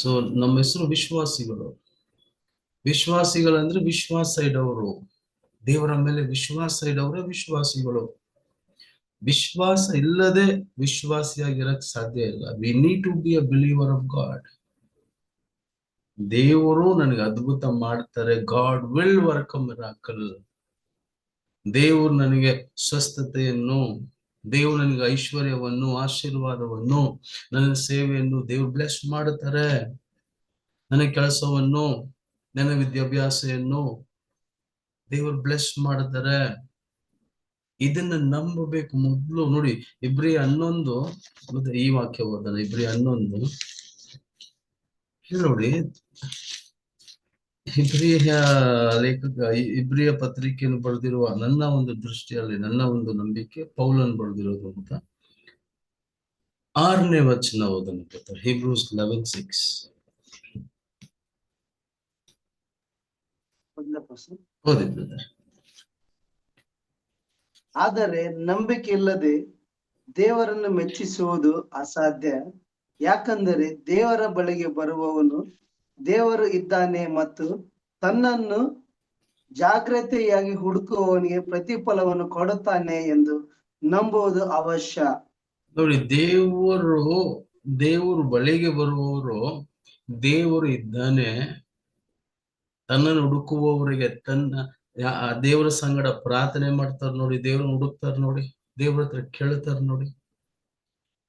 So ನಮ್ಮ ಹೆಸರು ವಿಶ್ವಾಸಿಗಳು. ವಿಶ್ವಾಸಿಗಳಂದ್ರೆ ವಿಶ್ವಾಸ ಇಡೋರು, ದೇವರ ಮೇಲೆ ವಿಶ್ವಾಸ ಇಡೋರೇ ವಿಶ್ವಾಸಿಗಳು. ವಿಶ್ವಾಸ ಇಲ್ಲದೆ ವಿಶ್ವಾಸಿಯಾಗಿರಕ್ ಸಾಧ್ಯ ಇಲ್ಲ. We need to be a believer of God. ದೇವರು ನನಗೆ ಅದ್ಭುತ ಮಾಡ್ತಾರೆ, God will work a miracle. ದೇವರು ನನಗೆ ಸ್ವಸ್ಥತೆಯನ್ನು, ದೇವರು ನನಗೆ ಐಶ್ವರ್ಯವನ್ನು, ಆಶೀರ್ವಾದವನ್ನು, ನನ್ನ ಸೇವೆಯನ್ನು ದೇವ್ರು ಬ್ಲೆಸ್ ಮಾಡುತ್ತಾರೆ. ನನ್ನ ಕೆಲಸವನ್ನು, ನನ್ನ ವಿದ್ಯಾಭ್ಯಾಸವನ್ನು ದೇವರು ಬ್ಲೆಸ್ ಮಾಡ್ತಾರೆ. ಇದನ್ನ ನಂಬಬೇಕು. ಮೊದಲು ನೋಡಿ, ಇಬ್ರಿಯ 11 ಮತ್ತೆ ಈ ವಾಕ್ಯ ಓದೋಣ. ಇಬ್ರಿಯ 11 ನೋಡಿ. ಇಬ್ರಿಯ ಲೇಖಕ ಇಬ್ರಿಯ ಪತ್ರಿಕೆಯನ್ನು ಬರೆದಿರುವ, ನನ್ನ ಒಂದು ದೃಷ್ಟಿಯಲ್ಲಿ, ನನ್ನ ಒಂದು ನಂಬಿಕೆ, ಪೌಲನ್ ಬರೆದಿರೋದು ಅಂತ 6ನೇ ವಚನ ಓದೋಣ. Hebrews 11:6 ಓದಿದ್ದಾರೆ. ಆದರೆ ನಂಬಿಕೆ ಇಲ್ಲದೆ ದೇವರನ್ನು ಮೆಚ್ಚಿಸುವುದು ಅಸಾಧ್ಯ. ಯಾಕಂದರೆ ದೇವರ ಬಳಿಗೆ ಬರುವವನು ದೇವರು ಇದ್ದಾನೆ ಮತ್ತು ತನ್ನನ್ನು ಜಾಗ್ರತೆಯಾಗಿ ಹುಡುಕುವವನಿಗೆ ಪ್ರತಿಫಲವನ್ನು ಕೊಡುತ್ತಾನೆ ಎಂದು ನಂಬುವುದು ಅವಶ್ಯ. ನೋಡಿ, ದೇವರು ಬಳಿಗೆ ಬರುವವರು ದೇವರು ಇದ್ದಾನೆ, ತನ್ನನ್ನು ಹುಡುಕುವವರಿಗೆ ದೇವರ ಸಂಗಡ ಪ್ರಾರ್ಥನೆ ಮಾಡ್ತಾರೆ ನೋಡಿ, ದೇವ್ರನ್ನ ಹುಡುಕ್ತಾರೆ ನೋಡಿ, ದೇವ್ರ ಹತ್ರ ಕೇಳ್ತಾರೆ ನೋಡಿ.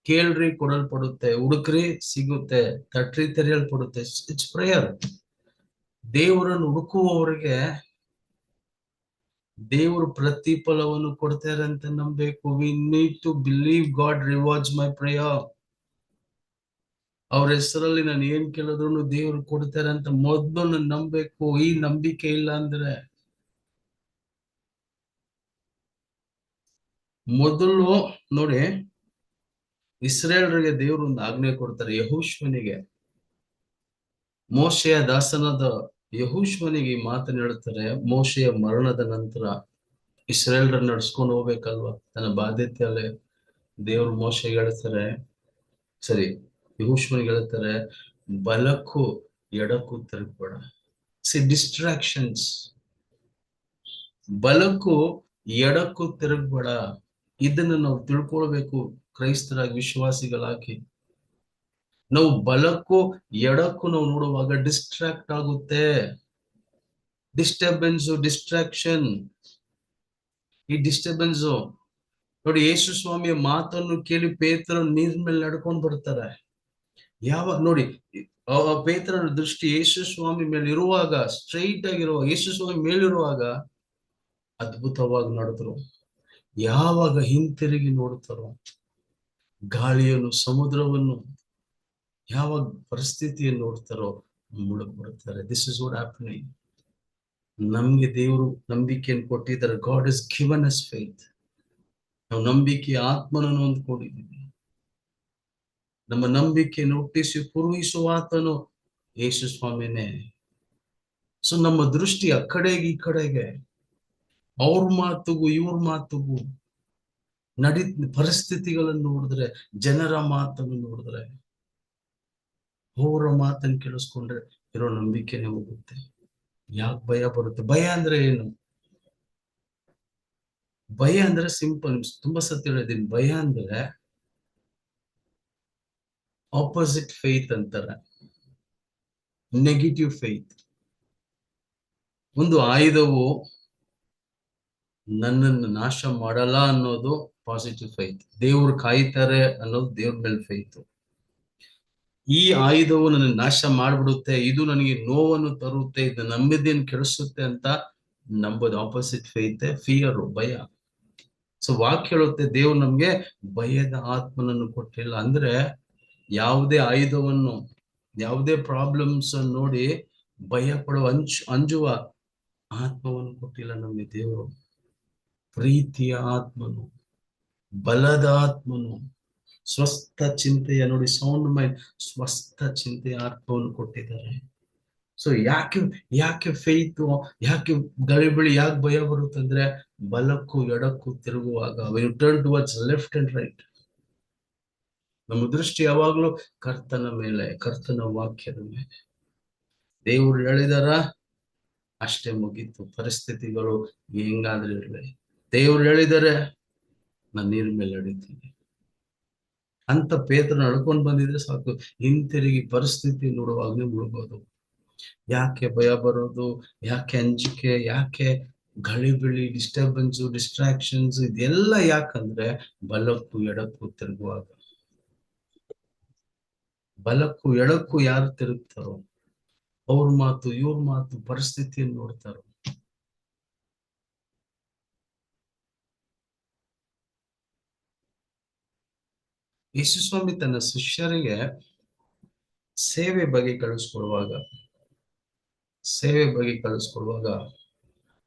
ಕೇಳ್ರಿ ಕೊಡಲ್ಪಡುತ್ತೆ, ಹುಡುಕ್ರಿ ಸಿಗುತ್ತೆ, ತಟ್ರಿ ತೆರೆಯಲ್ಪಡುತ್ತೆ. It's prayer. ದೇವರನ್ನು ಹುಡುಕುವವರಿಗೆ ದೇವರು ಪ್ರತಿಫಲವನ್ನು ಕೊಡ್ತಾರೆ ಅಂತ ನಂಬಬೇಕು. We need to believe God rewards my prayer. ಅವ್ರ ಹೆಸರಲ್ಲಿ ನಾನು ಏನ್ ಕೇಳಿದ್ರು ದೇವ್ರು ಕೊಡ್ತಾರೆ ಅಂತ ಮೊದಲು ನಾನು ನಂಬಬೇಕು. ಈ ನಂಬಿಕೆ ಇಲ್ಲ ಅಂದ್ರೆ, ಮೊದಲು ನೋಡಿ, ಇಸ್ರೇಲರಿಗೆ ದೇವರು ಒಂದು ಆಜ್ಞೆ ಕೊಡ್ತಾರೆ. ಯೆಹೋಶುವನಿಗೆ, ಮೋಶೆಯ ದಾಸನಾದ ಯೆಹೋಶುವನಿಗೆ ಈ ಮಾತನ್ನು ಹೇಳ್ತಾರೆ. ಮೋಶೆಯ ಮರಣದ ನಂತರ ಇಸ್ರೇಲರ ನಡ್ಸ್ಕೊಂಡು ಹೋಗ್ಬೇಕಲ್ವಾ, ತನ್ನ ಬಾಧ್ಯತೆಯಲ್ಲೇ ದೇವ್ರು ಮೋಶೆಗೆ ಹೇಳ್ತಾರೆ, ಸರಿ ಯೆಹೋಶುವನಿಗೆ ಹೇಳ್ತಾರೆ, ಬಲಕ್ಕೂ ಎಡಕ್ಕೂ ತಿರುಗಬೇಡ. ಡಿಸ್ಟ್ರಾಕ್ಷನ್ಸ್. ಬಲಕ್ಕೂ ಎಡಕ್ಕೂ ತಿರುಗಬೇಡ. ಇದನ್ನು ನಾವು ತಿಳ್ಕೊಳ್ಬೇಕು. ಕ್ರೈಸ್ತರಾಗಿ, ವಿಶ್ವಾಸಿಗಳಾಗಿ ನಾವು ಬಲಕ್ಕೂ ಎಡಕ್ಕೂ ನಾವು ನೋಡುವಾಗ ಡಿಸ್ಟ್ರಾಕ್ಟ್ ಆಗುತ್ತೆ. ಡಿಸ್ಟ್ರಾಕ್ಷನ್. ಈ ಡಿಸ್ಟರ್ಬೆನ್ಸ್ ನೋಡಿ, ಯೇಸು ಸ್ವಾಮಿಯ ಮಾತನ್ನು ಕೇಳಿ ಪೇತ್ರ ನೀರ್ ಮೇಲೆ ನಡ್ಕೊಂಡು ಬರ್ತಾರೆ. ಯಾವಾಗ ನೋಡಿ, ಪೇತ್ರನ ದೃಷ್ಟಿ ಯೇಸು ಸ್ವಾಮಿ ಮೇಲೆ ಇರುವಾಗ, ಸ್ಟ್ರೈಟ್ ಆಗಿರುವಾಗ, ಯೇಸು ಸ್ವಾಮಿ ಮೇಲಿರುವಾಗ ಅದ್ಭುತವಾಗಿ ನಡೆದ್ರು. ಯಾವಾಗ ಹಿಂತಿರುಗಿ ನೋಡ್ತಾರೋ, ಗಾಳಿಯನ್ನು, ಸಮುದ್ರವನ್ನು, ಯಾವಾಗ ಪರಿಸ್ಥಿತಿಯನ್ನು ನೋಡ್ತಾರೋ ಮುಳುಗ್ಬಿಡ್ತಾರೆ. This is what happening. ನಮ್ಗೆ ದೇವರು ನಂಬಿಕೆಯನ್ನು ಕೊಟ್ಟಿದ್ದಾರೆ. God is given us faith. ನಾವು ನಂಬಿಕೆ ಆತ್ಮನನ್ನು ಹೊಂದ್ಕೊಂಡಿದ್ದೀವಿ. ನಮ್ಮ ನಂಬಿಕೆಯನ್ನು ಹುಟ್ಟಿಸಿ ಪೂರ್ವಿಸುವ ಆತನು ಯೇಸು ಸ್ವಾಮಿನೇ. ಸೊ ನಮ್ಮ ದೃಷ್ಟಿ ಆ ಕಡೆಗೆ ಈ ಕಡೆಗೆ, ಅವ್ರ ಮಾತುಗೂ ಇವ್ರ ಮಾತುಗೂ, ಪರಿಸ್ಥಿತಿಗಳನ್ನು ನೋಡಿದ್ರೆ, ಜನರ ಮಾತನ್ನು ನೋಡಿದ್ರೆ, ಅವರ ಮಾತನ್ನು ಕೇಳಿಸ್ಕೊಂಡ್ರೆ ಇರೋ ನಂಬಿಕೆನೆ ಹೋಗುತ್ತೆ. ಯಾಕೆ ಭಯ ಬರುತ್ತೆ? ಭಯ ಅಂದ್ರೆ ಏನು? ಭಯ ಅಂದ್ರೆ ಸಿಂಪಲ್. ತುಂಬಾ ಸತ್ಯ ಹೇಳಿದೀನಿ. ಭಯ ಅಂದ್ರೆ ಆಪೋಸಿಟ್ ಫೇತ್ ಅಂತಾರೆ, ನೆಗೆಟಿವ್ ಫೇತ್. ಒಂದು ಆಯುಧವು ನನ್ನನ್ನು ನಾಶ ಮಾಡಲ್ಲ ಅನ್ನೋದು ಪಾಸಿಟಿವ್ ಫೇತ್. ದೇವ್ರು ಕಾಯ್ತಾರೆ ಅನ್ನೋದು ದೇವ್ರ ಮೇಲೆ ಫೇತ್. ಈ ಆಯುಧವು ನನ್ನ ನಾಶ ಮಾಡ್ಬಿಡುತ್ತೆ, ಇದು ನನಗೆ ನೋವನ್ನು ತರುತ್ತೆ, ಇದು ನಂಬಿದ್ದೇನು ಕೆಡಿಸುತ್ತೆ ಅಂತ ನಂಬೋದು ಆಪೋಸಿಟ್ ಫೇತ್, ಫಿಯರು, ಭಯ. ಸೊ ವಾಕ್ಯ ಹೇಳುತ್ತೆ, ದೇವ್ರು ನಮ್ಗೆ ಭಯದ ಆತ್ಮನನ್ನು ಕೊಟ್ಟಿಲ್ಲ. ಅಂದ್ರೆ ಯಾವುದೇ ಆಯುಧವನ್ನು, ಯಾವುದೇ ಪ್ರಾಬ್ಲಮ್ಸ್ ಅನ್ನು ನೋಡಿ ಭಯ ಪಡುವ, ಅಂಜುವ ಆತ್ಮವನ್ನು ಕೊಟ್ಟಿಲ್ಲ ನಮ್ಗೆ ದೇವರು. ಪ್ರೀತಿಯ ಆತ್ಮನು, ಬಲದ ಆತ್ಮನು, ಸ್ವಸ್ಥ ಚಿಂತೆಯ, ನೋಡಿ ಸೌಂಡ್ ಮೈಂಡ್, ಸ್ವಸ್ಥ ಚಿಂತೆಯ ಆತ್ಮವನ್ನು ಕೊಟ್ಟಿದ್ದಾರೆ. ಸೊ ಯಾಕೆ ಫೇತು, ಯಾಕೆ ಗಲಿಬಿಳಿ, ಯಾಕೆ ಭಯ ಬರುತ್ತಂದ್ರೆ, ಬಲಕ್ಕೂ ಎಡಕ್ಕೂ ತಿರುಗುವಾಗ, when you turn towards left and right, ನಮ್ಮ ದೃಷ್ಟಿ ಯಾವಾಗ್ಲೂ ಕರ್ತನ ಮೇಲೆ, ಕರ್ತನ ವಾಕ್ಯದ ಮೇಲೆ. ದೇವ್ರು ಹೇಳಿದಾರ, ಅಷ್ಟೇ ಮುಗೀತು. ಪರಿಸ್ಥಿತಿಗಳು ಹೆಂಗಾದ್ರೂ ಇರ್ಲಿ, ದೇವ್ರು ಹೇಳಿದರೆ ನಾನು ನೀರ್ ಮೇಲೆ ನಡೀತೀನಿ ಅಂತ ಪೇತ್ರ ನಡ್ಕೊಂಡ್ ಬಂದಿದ್ರೆ ಸಾಕು. ಹಿಂತಿರುಗಿ ಪರಿಸ್ಥಿತಿ ನೋಡುವಾಗ್ಲೇ ಮುಳುಗೋದು. ಯಾಕೆ ಭಯ ಬರೋದು, ಯಾಕೆ ಅಂಜಿಕೆ, ಯಾಕೆ ಗಳಿಬಿಳಿ, ಡಿಸ್ಟರ್ಬೆನ್ಸ್, ಡಿಸ್ಟ್ರಾಕ್ಷನ್ಸ್, ಇದೆಲ್ಲ ಯಾಕಂದ್ರೆ ಬಲಕ್ಕೂ ಎಡಕ್ಕೂ ತಿರುಗುವಾಗ. ಬಲಕ್ಕೂ ಎಡಕ್ಕೂ ಯಾರು ತಿರುಗ್ತಾರೋ ಅವ್ರ ಮಾತು, ಇವ್ರ ಮಾತು, ಪರಿಸ್ಥಿತಿಯನ್ನು ನೋಡ್ತಾರೋ. ಯೇಸುಸ್ವಾಮಿ ತನ್ನ ಶಿಷ್ಯರಿಗೆ ಸೇವೆ ಬಗ್ಗೆ ಕಳಿಸ್ಕೊಡುವಾಗ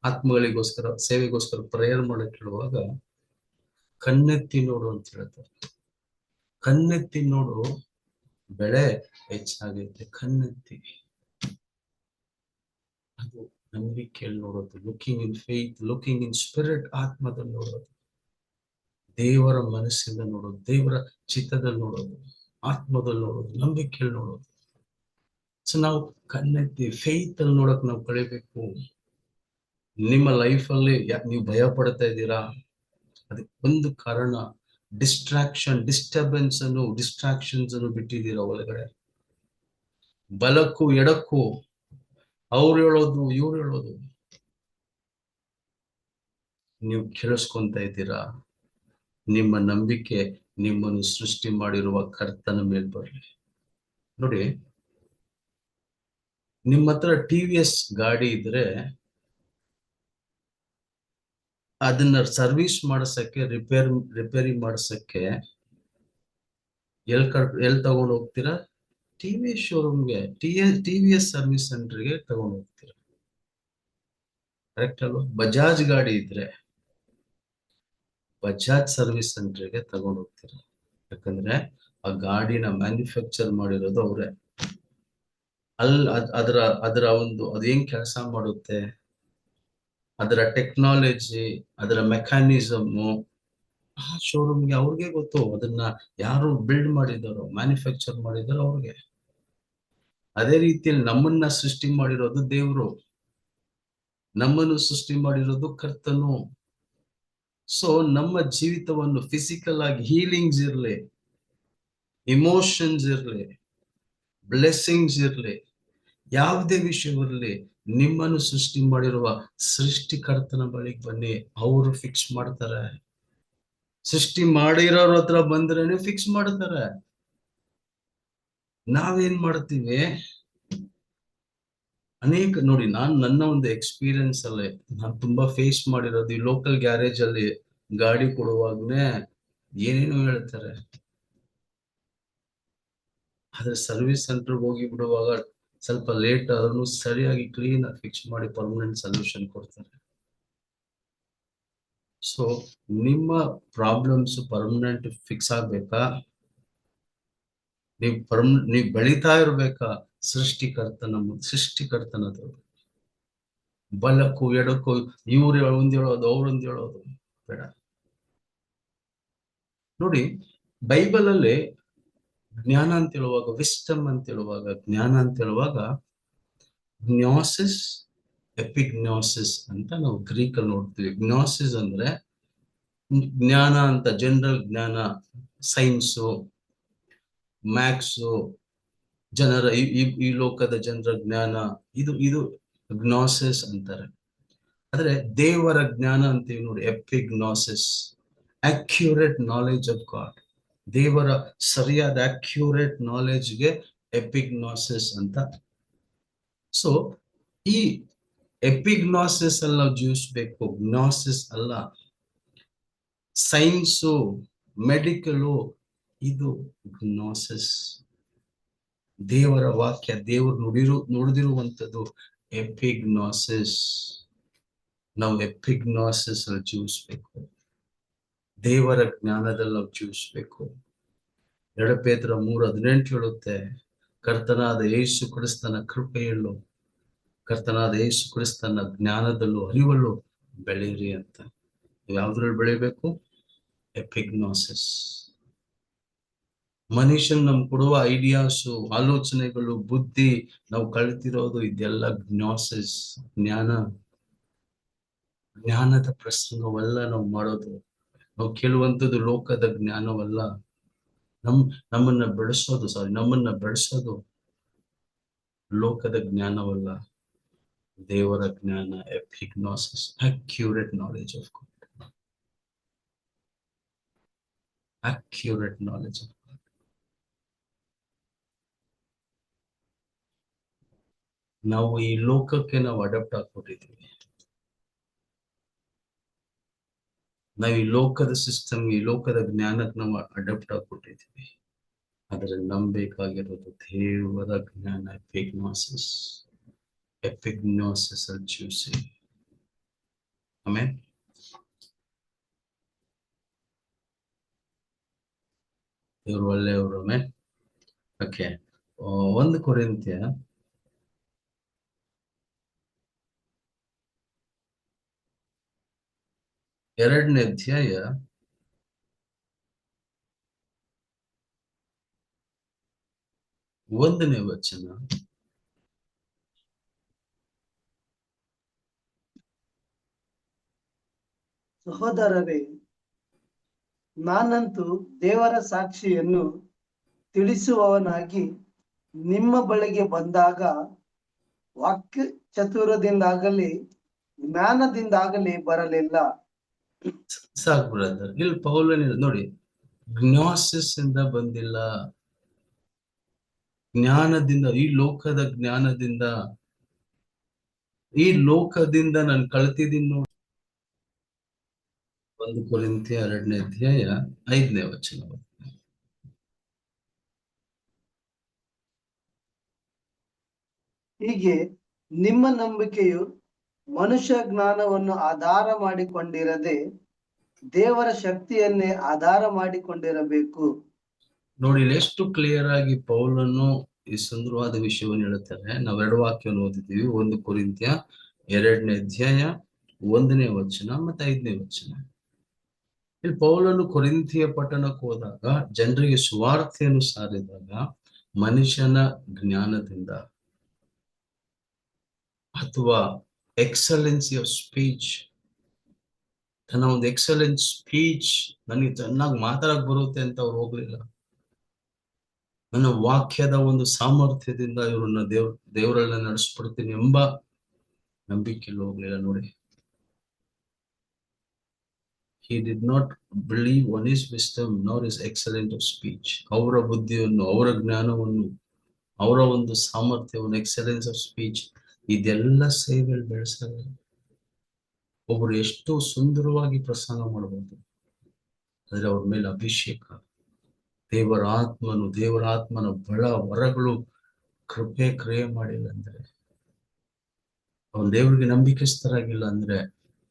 ಆತ್ಮಗಳಿಗೋಸ್ಕರ, ಸೇವೆಗೋಸ್ಕರ ಪ್ರೇಯರ್ ಮಾಡಕ್ ಹೇಳುವಾಗ ಕಣ್ಣೆತ್ತಿ ನೋಡು ಅಂತ ಹೇಳ್ತಾರೆ. ಕಣ್ಣೆತ್ತಿ ನೋಡು, ಬೆಳೆ ಹೆಚ್ಚಾಗೈತೆ. ಕಣ್ಣೆತ್ತಿ, ಅದು ನಂಬಿಕೆಯಲ್ಲಿ ನೋಡೋದು. ಲುಕಿಂಗ್ ಇನ್ ಫೇತ್, ಲುಕಿಂಗ್ ಇನ್ ಸ್ಪಿರಿಟ್, ಆತ್ಮದಲ್ಲಿ ನೋಡೋದು, ದೇವರ ಮನಸ್ಸಿಂದ ನೋಡೋದು, ದೇವರ ಚಿತ್ತದಲ್ಲಿ ನೋಡೋದು, ಆತ್ಮದಲ್ಲಿ ನೋಡೋದು, ನಂಬಿಕೆಯಲ್ಲಿ ನೋಡೋದು. ಸೊ ನಾವು ಕಣ್ಣೆತ್ತಿ ಫೇತ್ ಅಲ್ಲಿ ನೋಡಕ್ ನಾವು ಕಳಿಬೇಕು. ನಿಮ್ಮ ಲೈಫ್ ಅಲ್ಲಿ ನೀವು ಭಯ ಪಡ್ತಾ ಇದ್ದೀರಾ, ಅದಕ್ಕೆ ಒಂದು ಕಾರಣ ಡಿಸ್ಟರ್ಬೆನ್ಸ್ ಡಿಸ್ಟ್ರಾಕ್ಷನ್ಸ್ ಅನ್ನು ಬಿಟ್ಟಿದ್ದೀರಾ ಒಳಗಡೆ. ಬಲಕ್ಕೂ ಎಡಕ್ಕೂ ಅವ್ರು ಹೇಳೋದು, ಇವ್ರು ಹೇಳೋದು ನೀವು ಕೇಳಿಸ್ಕೊಂತ ಇದ್ದೀರಾ. ನಿಮ್ಮ ನಂಬಿಕೆ ನಿಮ್ಮನ್ನು ಸೃಷ್ಟಿ ಮಾಡಿರುವ ಕರ್ತನ ಮೇಲೆ ಬರಲಿ. ನೋಡಿ, ನಿಮ್ಮ ಹತ್ರ TVS ಗಾಡಿ ಇದ್ರೆ ಅದನ್ನ ಸರ್ವಿಸ್ ಮಾಡಿಸಕ್ಕೆ, ರಿಪೇರಿ ಮಾಡಿಸಕ್ಕೆ ಎಲ್ ತಗೊಂಡು ಹೋಗ್ತೀರಾ? TVS ಶೋರೂಮ್ಗೆ, TVS ಸರ್ವಿಸ್ ಸೆಂಟರ್ಗೆ ತಗೊಂಡು ಹೋಗ್ತೀರಾ. ಕರೆಕ್ಟ್ ಅಲ್ವಾ? ಬಜಾಜ್ ಗಾಡಿ ಇದ್ರೆ ಬಜಾಜ್ ಸರ್ವಿಸ್ ಸೆಂಟರ್ಗೆ ತಗೊಂಡು ಹೋಗ್ತೀರಾ. ಯಾಕಂದ್ರೆ ಆ ಗಾಡಿನ ಮ್ಯಾನುಫ್ಯಾಕ್ಚರ್ ಮಾಡಿರೋದು ಅವ್ರೆ. ಅದರ ಅದು ಹೆಂಗ್ ಕೆಲಸ ಮಾಡುತ್ತೆ, ಅದರ ಟೆಕ್ನಾಲಜಿ, ಅದರ ಮೆಕ್ಯಾನಿಸಮ್ ಆ ಶೋರೂಮ್ಗೆ ಅವ್ರಿಗೆ ಗೊತ್ತು. ಅದನ್ನ ಯಾರು ಬಿಲ್ಡ್ ಮಾಡಿದಾರೋ, ಮ್ಯಾನುಫ್ಯಾಕ್ಚರ್ ಮಾಡಿದಾರೋ ಅವ್ರಿಗೆ. ಅದೇ ರೀತಿಯಲ್ಲಿ ನಮ್ಮನ್ನ ಸೃಷ್ಟಿ ಮಾಡಿರೋದು ದೇವರು, ನಮ್ಮನ್ನು ಸೃಷ್ಟಿ ಮಾಡಿರೋದು ಕರ್ತನು. ಸೊ ನಮ್ಮ ಜೀವಿತವನ್ನು ಫಿಸಿಕಲ್ ಆಗಿ ಹೀಲಿಂಗ್ಸ್ ಇರ್ಲಿ, ಇಮೋಷನ್ಸ್ ಇರ್ಲಿ, ಬ್ಲೆಸ್ಸಿಂಗ್ಸ್ ಇರ್ಲಿ, ಯಾವುದೇ ವಿಷಯವಿರಲಿ, ನಿಮ್ಮನ್ನು ಸೃಷ್ಟಿ ಮಾಡಿರುವ ಸೃಷ್ಟಿಕರ್ತನ ಬಳಿಗೆ ಬನ್ನಿ. ಅವರು ಫಿಕ್ಸ್ ಮಾಡ್ತಾರೆ. ಸೃಷ್ಟಿ ಮಾಡಿರೋರ ಹತ್ರ ಬಂದ್ರೇನೆ ಫಿಕ್ಸ್ ಮಾಡ್ತಾರೆ. ನಾವೇನ್ ಮಾಡ್ತೀವಿ? ನೋಡಿ, ನನ್ನ ಒಂದು ಎಕ್ಸ್ಪೀರಿಯನ್ಸ್ ಅಲ್ಲಿ ನಾನು ತುಂಬಾ ಫೇಸ್ ಮಾಡಿರೋದು, ಈ ಲೋಕಲ್ ಗ್ಯಾರೇಜ್ ಅಲ್ಲಿ ಗಾಡಿ ಕೊಡುವಾಗನೇ ಏನೇನೋ ಹೇಳ್ತಾರೆ. ಆದ್ರೆ ಸರ್ವಿಸ್ ಸೆಂಟರ್ ಹೋಗಿ ಬಿಡುವಾಗ ಸ್ವಲ್ಪ ಲೇಟ್ ಆದ್ರೂ ಸರಿಯಾಗಿ ಕ್ಲೀನ್ ಆಗಿ ಫಿಕ್ಸ್ ಮಾಡಿ ಪರ್ಮನೆಂಟ್ ಸೊಲ್ಯೂಷನ್ ಕೊಡ್ತಾರೆ. ಸೊ ನಿಮ್ಮ ಪ್ರಾಬ್ಲಮ್ಸ್ ಪರ್ಮನೆಂಟ್ ಫಿಕ್ಸ್ ಆಗ್ಬೇಕಾ? ನೀವು ಬೆಳೀತಾ ಇರ್ಬೇಕಾ? ಸೃಷ್ಟಿಕರ್ತನದು. ಬಲಕ್ಕೂ ಎಡಕ್ಕೂ ಇವ್ರು ಒಂದ್ ಹೇಳೋದು, ಅವ್ರೊಂದ್ ಹೇಳೋದು ಬೇಡ. ನೋಡಿ, ಬೈಬಲ್ ಅಲ್ಲಿ ಜ್ಞಾನ ಅಂತ ಹೇಳುವಾಗ, ವಿಸ್ಟಮ್ ಅಂತ ಹೇಳುವಾಗ, ಜ್ಞಾನ ಅಂತ ಹೇಳುವಾಗ ಜ್ಞಾಸಿಸ್, ಎಪಿಗ್ನಾಸಿಸ್ ಅಂತ ನಾವು ಗ್ರೀಕ್ ಅಲ್ಲಿ ನೋಡ್ತೀವಿ. ಜ್ಞಾಸಿಸ್ ಅಂದ್ರೆ ಜ್ಞಾನ ಅಂತ, ಜನರಲ್ ಜ್ಞಾನ, ಸೈನ್ಸು, ಮ್ಯಾಥ್ಸು, ಜನರ ಈ ಲೋಕದ ಜನರ ಜ್ಞಾನ, ಇದು ಜ್ಞಾಸಿಸ್ ಅಂತಾರೆ. ಆದ್ರೆ ದೇವರ ಜ್ಞಾನ ಅಂತೀವಿ ನೋಡಿ, ಎಪಿಗ್ನಾಸಿಸ್, ಅಕ್ಯುರೇಟ್ ನಾಲೆಜ್ ಆಫ್ ಗಾಡ್. ದೇವರ ಸರಿಯಾದ ಅಕ್ಯುರೇಟ್ ನಾಲೆಜ್ಗೆ ಎಪಿಗ್ನಾಸಿಸ್ ಅಂತ. ಸೊ ಈ ಎಪಿಗ್ನಾಸಿಸ್ ಅಲ್ಲಿ ನಾವು ಜೀವಿಸ್ಬೇಕು, ಜ್ಞಾಸಿಸ್ ಅಲ್ಲ. ಸೈನ್ಸು, ಮೆಡಿಕಲು, ಇದು ಜ್ಞಾಸಿಸ್. ದೇವರ ವಾಕ್ಯ, ದೇವರು ನುಡಿದಿರುವಂಥದ್ದು ಎಪಿಗ್ನಾಸಿಸ್. ನಾವು ಎಪಿಗ್ನಾಸಿಸ್ ಅಲ್ಲಿ ಜೀವಿಸ್ಬೇಕು, ದೇವರ ಜ್ಞಾನದಲ್ಲಿ ನಾವು ಜೀವಿಸ್ಬೇಕು. 2 ಪೇತ್ರ 3:18 ಹೇಳುತ್ತೆ, ಕರ್ತನಾದ ಯೇಸು ಕ್ರಿಸ್ತನ ಕೃಪೆಯಲ್ಲೂ, ಕರ್ತನಾದ ಯೇಸು ಕ್ರಿಸ್ತನ ಜ್ಞಾನದಲ್ಲೂ, ಅರಿವಲ್ಲೂ ಬೆಳೀರಿ ಅಂತ. ಯಾವ್ದ್ರಲ್ಲಿ ಬೆಳಿಬೇಕು? ಎಪಿಗ್ನಾಸಿಸ್. ಮನುಷ್ಯನ್ ನಮ್ ಕೊಡುವ ಐಡಿಯಾಸು, ಆಲೋಚನೆಗಳು, ಬುದ್ಧಿ, ನಾವು ಕಳ್ತಿರೋದು ಇದೆಲ್ಲ ಜ್ಞಾನದ ಪ್ರಸಂಗವಲ್ಲ ನಾವು ಮಾಡೋದು. ನಾವು ಕೇಳುವಂಥದ್ದು ಲೋಕದ ಜ್ಞಾನವಲ್ಲ. ನಮ್ಮನ್ನ ಬೆಳೆಸೋದು ಲೋಕದ ಜ್ಞಾನವಲ್ಲ, ದೇವರ ಜ್ಞಾನ, ಎಪಿಗ್ನಾಸಿಸ್, accurate knowledge of God, accurate knowledge of God. ನಾವು ಈ ಲೋಕಕ್ಕೆ ನಾವು ಅಡಾಪ್ಟ್ ಆಗ್ಬಿಟ್ಟಿದ್ದೀವಿ. ನಾವು ಈ ಲೋಕದ ಸಿಸ್ಟಮ್, ಈ ಲೋಕದ ಜ್ಞಾನಕ್ಕೆ ನಾವು ಅಡಾಪ್ಟ್ ಆಗ್ಬಿಟ್ಟಿದ್ದೀವಿ. ಆದ್ರೆ ನಂಬೇಕಾಗಿರೋದು ದೇವರ ಜ್ಞಾನ, ಎಪಿಗ್ನಾಸಿಸ್ ಅಲ್ಲಿ ಜೀವಿಸಿ. ಆಮೇಲೆ ಇವರು ಒಳ್ಳೆಯವರು. ಆಮೇಲೆ ಓಕೆ, 1 ಕೊರಿಂಥ್ಯ 2ನೇ ಅಧ್ಯಾಯ 1ನೇ ವಚನ. ಸಹೋದರರೇ, ನಾನಂತೂ ದೇವರ ಸಾಕ್ಷಿಯನ್ನು ತಿಳಿಸುವವನಾಗಿ ನಿಮ್ಮ ಬಳಿಗೆ ಬಂದಾಗ ವಾಕ್ಯ ಚತುರದಿಂದಾಗಲಿ ಜ್ಞಾನದಿಂದಾಗಲಿ ಬರಲಿಲ್ಲ. ಸಾಕು ಬ್ರದರ್. ಇಲ್ಲಿ ಪೌಲನ ನೋಡಿ, ಜ್ಞಾಸಿಸ್ ಇಂದ ಬಂದಿಲ್ಲ, ಜ್ಞಾನದಿಂದ, ಈ ಲೋಕದ ಜ್ಞಾನದಿಂದ, ಈ ಲೋಕದಿಂದ ನಾನು ಕಳ್ತಿದ್ದೀನಿ ನೋಡಿ. 1 ಕೊರಿಂಥ್ಯ 2ನೇ ಅಧ್ಯಾಯ 5ನೇ ವಚನ. ಹೀಗೆ ನಿಮ್ಮ ನಂಬಿಕೆಯು ಮನುಷ್ಯ ಜ್ಞಾನವನ್ನು ಆಧಾರ ಮಾಡಿಕೊಂಡಿರದೆ ದೇವರ ಶಕ್ತಿಯನ್ನೇ ಆಧಾರ ಮಾಡಿಕೊಂಡಿರಬೇಕು. ನೋಡಿ, ಎಷ್ಟು ಕ್ಲಿಯರ್ ಆಗಿ ಪೌಲನು ಈ ಸುಂದರವಾದ ವಿಷಯವನ್ನು ಹೇಳುತ್ತಾರೆ. ನಾವು 2 ವಾಕ್ಯವನ್ನು ಓದಿದ್ದೀವಿ. 1 ಕೊರಿಂಥ್ಯ 2ನೇ ಅಧ್ಯಾಯ 1ನೇ ವಚನ ಮತ್ತೆ 5ನೇ ವಚನ. ಇಲ್ಲಿ ಪೌಲನು ಕೊರಿಂಥಿಯ ಪಟ್ಟಣಕ್ಕೆ ಹೋದಾಗ, ಜನರಿಗೆ ಸುವಾರ್ತೆಯನ್ನು ಸಾರಿದಾಗ, ಮನುಷ್ಯನ ಜ್ಞಾನದಿಂದ ಅಥವಾ ಎಕ್ಸಲೆನ್ಸಿ ಆಫ್ ಸ್ಪೀಚ್, ತನ್ನ ಒಂದು ಎಕ್ಸಲೆಂಟ್ ಸ್ಪೀಚ್, ನನಗೆ ಚೆನ್ನಾಗಿ ಮಾತಾಡಕ್ ಬರುತ್ತೆ ಅಂತ ಅವ್ರು ಹೋಗ್ಲಿಲ್ಲ. ನನ್ನ ವಾಕ್ಯದ ಒಂದು ಸಾಮರ್ಥ್ಯದಿಂದ ಇವ್ರನ್ನ ದೇವರನ್ನ ನಡೆಸ್ಬಿಡ್ತೀನಿ ಎಂಬ ನಂಬಿಕೆಯಲ್ಲಿ ಹೋಗ್ಲಿಲ್ಲ. ನೋಡಿ, he did not believe on his wisdom nor his excellence of speech. ಅವರ ಬುದ್ಧಿಯನ್ನು, ಅವರ ಜ್ಞಾನವನ್ನು, ಅವರ ಒಂದು ಸಾಮರ್ಥ್ಯವನ್ನು, ಎಕ್ಸಲೆನ್ಸ್ ಆಫ್ ಸ್ಪೀಚ್, ಇದೆಲ್ಲ ಸೇವೆಯಲ್ಲಿ ಬೆಳೆಸಲ್ಲ. ಒಬ್ಬರು ಎಷ್ಟು ಸುಂದರವಾಗಿ ಪ್ರಸಂಗ ಮಾಡಬಹುದು, ಆದ್ರೆ ಅವ್ರ ಮೇಲೆ ಅಭಿಷೇಕ, ದೇವರ ಆತ್ಮನ ಬಳ ವರಗಳು, ಕೃಪೆ ಕ್ರಿಯೆ ಮಾಡಿಲ್ಲ ಅಂದ್ರೆ, ಅವನ್ ದೇವರಿಗೆ ನಂಬಿಕೆಸ್ತರಾಗಿಲ್ಲ ಅಂದ್ರೆ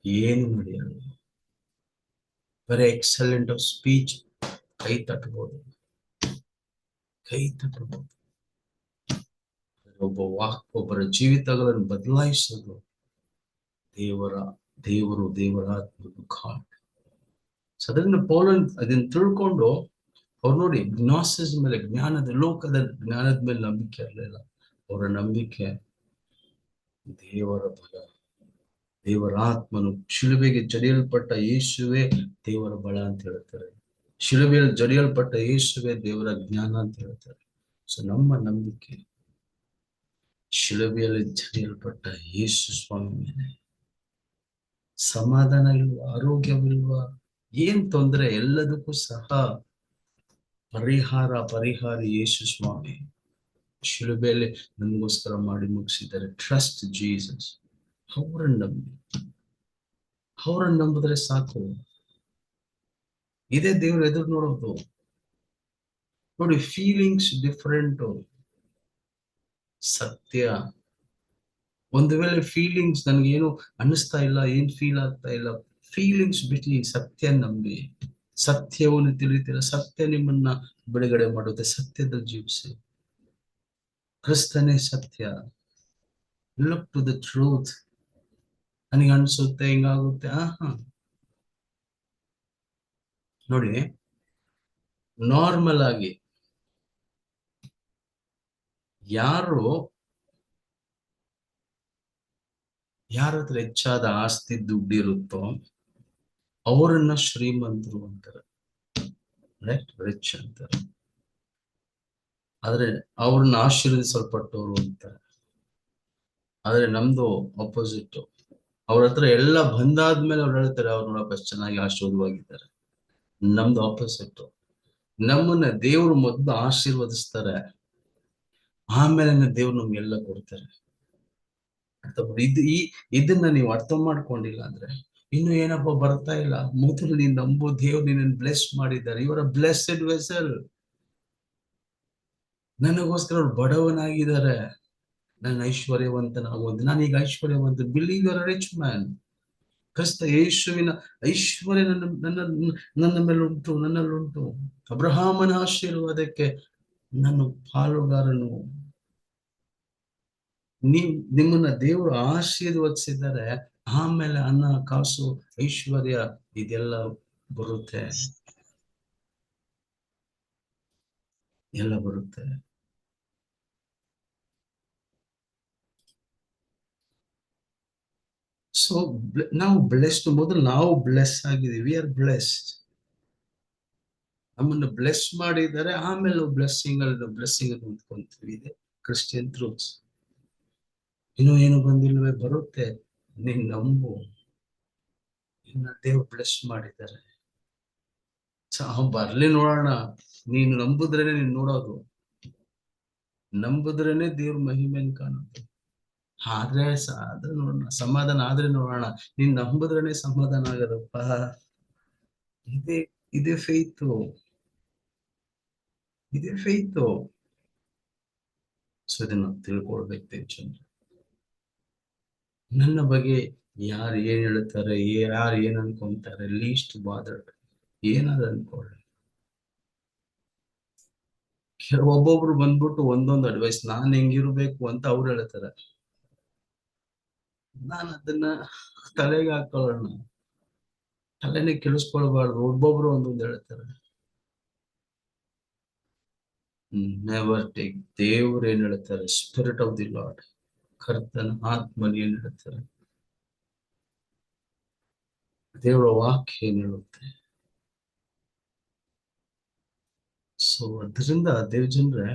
ಏನು ನಡೆಯಲ್ಲ. ವೆರಿ ಎಕ್ಸಲೆಂಟ್ ಆಫ್ ಸ್ಪೀಚ್, ಕೈ ತಟ್ಟಬಹುದು. ಒಬ್ಬರ ಜೀವಿತಗಳನ್ನು ಬದಲಾಯಿಸೋದು ದೇವರ ಆತ್ಮದ ಘಾಟ್. ಅದರಿಂದ ಪೌಲನ್ ಅದನ್ನ ತಿಳ್ಕೊಂಡು ಅವ್ರು ನೋಡಿ, ಜ್ಞಾಸಿಸ್ ಮೇಲೆ, ಲೋಕದ ಜ್ಞಾನದ ಮೇಲೆ ನಂಬಿಕೆ ಇರಲಿಲ್ಲ. ಅವರ ನಂಬಿಕೆ ದೇವರ ಬಲ, ದೇವರ ಆತ್ಮನು. ಶಿಲುಬೆಗೆ ಜಡಿಯಲ್ಪಟ್ಟ ಯೇಸುವೆ ದೇವರ ಬಲ ಅಂತ ಹೇಳ್ತಾರೆ. ಶಿಲುಬೆಯಲ್ಲಿ ಜಡಿಯಲ್ಪಟ್ಟ ಯೇಸುವೆ ದೇವರ ಜ್ಞಾನ ಅಂತ ಹೇಳ್ತಾರೆ. ಸೊ ನಮ್ಮ ನಂಬಿಕೆ ಶಿಲುಬೆಯಲ್ಲಿ ಜಡಿಯಲ್ಪಟ್ಟ ಯೇಸು ಸ್ವಾಮಿ ಮೇಲೆ. ಸಮಾಧಾನ ಇಲ್ವಾ, ಆರೋಗ್ಯವಿಲ್ವಾ, ಏನ್ ತೊಂದರೆ, ಎಲ್ಲದಕ್ಕೂ ಸಹ ಪರಿಹಾರ ಯೇಸು ಸ್ವಾಮಿ ಶಿಲುಬೆಯಲ್ಲಿ ನಮಗೋಸ್ಕರ ಮಾಡಿ ಮುಗಿಸಿದ್ದಾರೆ. Trust Jesus. ಅವರನ್ನು ನಂಬಿದ್ರೆ ಸಾಕು. ಇದೇ ದೇವ್ರ ಎದುರು ನೋಡೋದು. ನೋಡಿ, ಫೀಲಿಂಗ್ಸ್ ಡಿಫರೆಂಟ್, ಸತ್ಯ. ಒಂದು ವೇಳೆ ಫೀಲಿಂಗ್ಸ್ ನನ್ಗೇನು ಅನ್ನಿಸ್ತಾ ಇಲ್ಲ, ಏನ್ ಫೀಲ್ ಆಗ್ತಾ ಇಲ್ಲ, ಫೀಲಿಂಗ್ಸ್ ಬಿಟ್ಟು ಸತ್ಯ ನಂಬಿ, ಸತ್ಯವನ್ನು ತಿಳಿತೀರ. ಸತ್ಯ ನಿಮ್ಮನ್ನ ಬಿಡುಗಡೆ ಮಾಡುತ್ತೆ. ಸತ್ಯದಲ್ಲಿ ಜೀವಿಸಿ. ಕ್ರಿಸ್ತನೇ ಸತ್ಯ. Look to the truth. ನನಗೆ ಅನ್ಸುತ್ತೆ ಹಿಂಗಾಗುತ್ತೆ, ನೋಡಿ, ನಾರ್ಮಲ್ ಆಗಿ ಯಾರು ಯಾರ ಹತ್ರ ಹೆಚ್ಚಾದ ಆಸ್ತಿ ದುಡ್ಡಿರುತ್ತೋ ಅವರನ್ನ ಶ್ರೀಮಂತರು ಅಂತಾರೆ, ರೈಟ್, ರಿಚ್ ಅಂತಾರೆ. ಆದ್ರೆ ಅವ್ರನ್ನ ಆಶೀರ್ವದಿಸಲ್ಪಟ್ಟವರು ಅಂತಾರೆ. ಆದ್ರೆ ನಮ್ದು ಅಪೋಸಿಟ್. ಅವ್ರ ಹತ್ರ ಎಲ್ಲ ಬಂದಾದ್ಮೇಲೆ ಅವ್ರು ಹೇಳ್ತಾರೆ ಅವ್ರು ನೋಡಪ್ಪ ಎಷ್ಟು ಚೆನ್ನಾಗಿ ಆಶೀರ್ವಾದವಾಗಿದ್ದಾರೆ. ನಮ್ದು ಆಪೋಸಿಟ್. ನಮ್ಮನ್ನ ದೇವ್ರು ಮೊದಲು ಆಶೀರ್ವದಿಸ್ತಾರೆ, ಆಮೇಲೆ ದೇವ್ರು ನಮ್ಗೆಲ್ಲ ಕೊಡ್ತಾರೆ. ಇದನ್ನ ನೀವು ಅರ್ಥ ಮಾಡ್ಕೊಂಡಿಲ್ಲ ಅಂದ್ರೆ ಇನ್ನು ಏನಪ್ಪ ಬರ್ತಾ ಇಲ್ಲ. ಮೊದಲು ನೀನ್ ನಂಬೋ ದೇವ್ರು ನಿನ್ನ ಬ್ಲೆಸ್ ಮಾಡಿದ್ದಾರೆ. ಇವರ ಬ್ಲೆಸ್ಡ್ ವೆಸಲ್. ನನಗೋಸ್ಕರ ಅವ್ರು ಬಡವನಾಗಿದ್ದಾರೆ, ನಾನು ಐಶ್ವರ್ಯವಂತನಾಗುವಂತ. ನಾನೀಗ ಐಶ್ವರ್ಯವಂತ. Believe you are rich man. ಕ್ರಿಸ್ತ ಯೇಸುವಿನ ಐಶ್ವರ್ಯ ನನ್ನ ಮೇಲೆ ಉಂಟು, ನನ್ನಲ್ಲುಂಟು. ಅಬ್ರಹಾಮನ ಆಶೀರ್ವಾದಕ್ಕೆ ನನ್ನ ಪಾಲುಗಾರನು. ನಿಮ್ಮನ್ನ ದೇವರು ಆಶೀರ್ವದಿಸಿದ್ದಾರೆ, ಆಮೇಲೆ ಅನ್ನ, ಕಾಸು, ಐಶ್ವರ್ಯ ಇದೆಲ್ಲ ಬರುತ್ತೆ, ಎಲ್ಲ ಬರುತ್ತೆ. ಸೊ ನಾವು ಬ್ಲೆಸ್ಡ್. ಮೊದಲು ನಾವು ಬ್ಲೆಸ್ ಆಗಿದ್ದೀವಿ. We are blessed. ನಮ್ಮನ್ನು ಬ್ಲೆಸ್ ಮಾಡಿದ್ದಾರೆ, ಆಮೇಲೆ ನಾವು ಬ್ಲೆಸ್ಸಿಂಗ್ ಹೊಂದ್ಕೊಂತೀವಿ. ಇದೆ ಕ್ರಿಶ್ಚಿಯನ್ ಟ್ರೂತ್ಸ್. ಇನ್ನೂ ಏನು ಬಂದಿಲ್ವೇ? ಬರುತ್ತೆ. ನೀನ್ ನಂಬು, ಇನ್ನ ದೇವ್ರು ಬ್ಲೆಸ್ ಮಾಡಿದ್ದಾರೆ. ಬರ್ಲಿ ನೋಡೋಣ. ನೀನು ನಂಬುದ್ರೇನೆ ನೀನ್ ನೋಡೋದು, ನಂಬುದ್ರೇನೆ ದೇವ್ರ ಮಹಿಮೆನ್ ಕಾಣೋದು. ಆದ್ರೆ ನೋಡೋಣ, ಸಮಾಧಾನ ಆದ್ರೆ ನೋಡೋಣ. ನೀನ್ ನಂಬುದ್ರೇನೆ ಸಮಾಧಾನ ಆಗದಪ್ಪ. ಇದೇ ಇದೇ ಫೇತು, ಇದೇ ಫೇತು. ಸೊ ಇದನ್ನ ತಿಳ್ಕೊಳ್ಬೇಕು ಜನರು. ನನ್ನ ಬಗ್ಗೆ ಯಾರು ಏನ್ ಹೇಳ್ತಾರೆ, ಯಾರು ಏನ್ ಅನ್ಕೊಂತಾರೆ, ಲೀಸ್ಟ್ ಬಾದರ್ ಏನಾದ್ರು ಅನ್ಕೊಳ್ಳಿ. ಒಬ್ಬೊಬ್ರು ಬಂದ್ಬಿಟ್ಟು ಒಂದೊಂದು ಅಡ್ವೈಸ್, ನಾನ್ ಹೆಂಗಿರ್ಬೇಕು ಅಂತ ಅವ್ರು ಹೇಳ್ತಾರೆ. ನಾನು ಅದನ್ನ ತಲೆಗೆ ಹಾಕೊಳ್ಳೋಣ, ತಲೆನೇ ಕೆಡಿಸ್ಕೊಳ್ಬಾರ್ದು. ಒಬ್ಬೊಬ್ರು ಒಂದೊಂದು ಹೇಳ್ತಾರೆ. Never take. ದೇವ್ರು ಏನ್ ಹೇಳ್ತಾರೆ, ಸ್ಪಿರಿಟ್ ಆಫ್ ದಿ ಲಾರ್ಡ್, ಕರ್ತನ ಆತ್ಮನ್ ಏನ್ ಹೇಳ್ತಾರೆ, ದೇವರ ವಾಕ್ಯ ಏನ್ ಹೇಳುತ್ತೆ. ಸೊ ಅದರಿಂದ ದೇವ್ ಜನರೇ,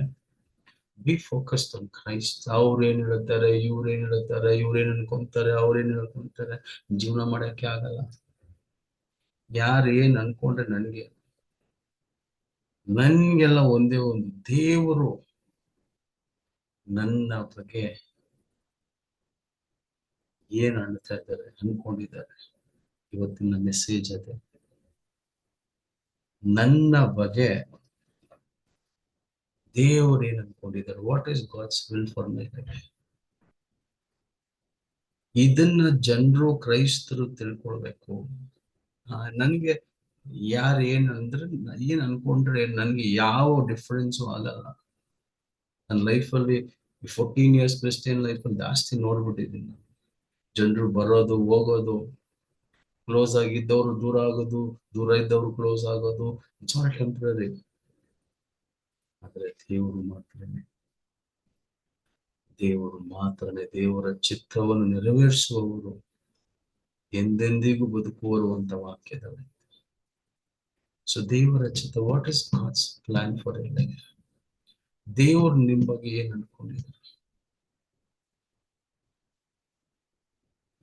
ಬಿ ಫೋಕಸ್ಡ್ ಆನ್ ಕ್ರೈಸ್ಟ್. ಅವ್ರು ಏನ್ ಹೇಳ್ತಾರೆ, ಇವ್ರೇನ್ ಹೇಳ್ತಾರೆ, ಇವ್ರೇನ್ ಅನ್ಕೊಂತಾರೆ, ಅವ್ರೇನ್ ಅನ್ಕೊಂತಾರೆ, ಜೀವನ ಮಾಡಕ್ಕೆ ಆಗಲ್ಲ. ಯಾರು ಏನ್ ಅನ್ಕೊಂಡ್ರೆ ನನ್ಗೆಲ್ಲ ಒಂದೇ ಒಂದು, ದೇವರು ನನ್ನ ಬಗ್ಗೆ ಏನ್ ಅನ್ತಾ ಇದ್ದಾರೆ, ಅನ್ಕೊಂಡಿದ್ದಾರೆ. ಇವತ್ತಿನ ಮೆಸೇಜ್ ಅದೇ, ನನ್ನ ಬಗ್ಗೆ ದೇವರು ಏನ್ ಅನ್ಕೊಂಡಿದ್ದಾರೆ. What is God's will for my life. ಇದನ್ನ ಜನರು, ಕ್ರೈಸ್ತರು ತಿಳ್ಕೊಳ್ಬೇಕು. ನನ್ಗೆ ಯಾರು ಏನ್ ಅನ್ಕೊಂಡ್ರೆ ನನ್ಗೆ ಯಾವ ಡಿಫ್ರೆನ್ಸು ಆಗಲ್ಲ. ನನ್ನ ಲೈಫಲ್ಲಿ 14 years ಕ್ರಿಸ್ಟಿಯನ್ ಲೈಫಲ್ಲಿ ಜಾಸ್ತಿ ನೋಡ್ಬಿಟ್ಟಿದ್ದೀನಿ. ಜನರು ಬರೋದು ಹೋಗೋದು, ಕ್ಲೋಸ್ ಆಗಿದ್ದವ್ರು ದೂರ ಆಗೋದು, ದೂರ ಇದ್ದವ್ರು ಕ್ಲೋಸ್ ಆಗೋದು. It's all temporary. ಆದ್ರೆ ದೇವರು ಮಾತ್ರನೇ ದೇವರ ಚಿತ್ತವನ್ನು ನೆರವೇರಿಸುವವರು, ಎಂದೆಂದಿಗೂ ಬದುಕುವರು ಅಂತ ವಾಕ್ಯದಲ್ಲಿ. ಸೊ ದೇವರ ಚಿತ್ತ, what is God's plan for your life. ದೇವರು ನಿಮ್ ಬಗ್ಗೆ ಏನ್ ಅನ್ಕೊಂಡಿದ್ದಾರೆ.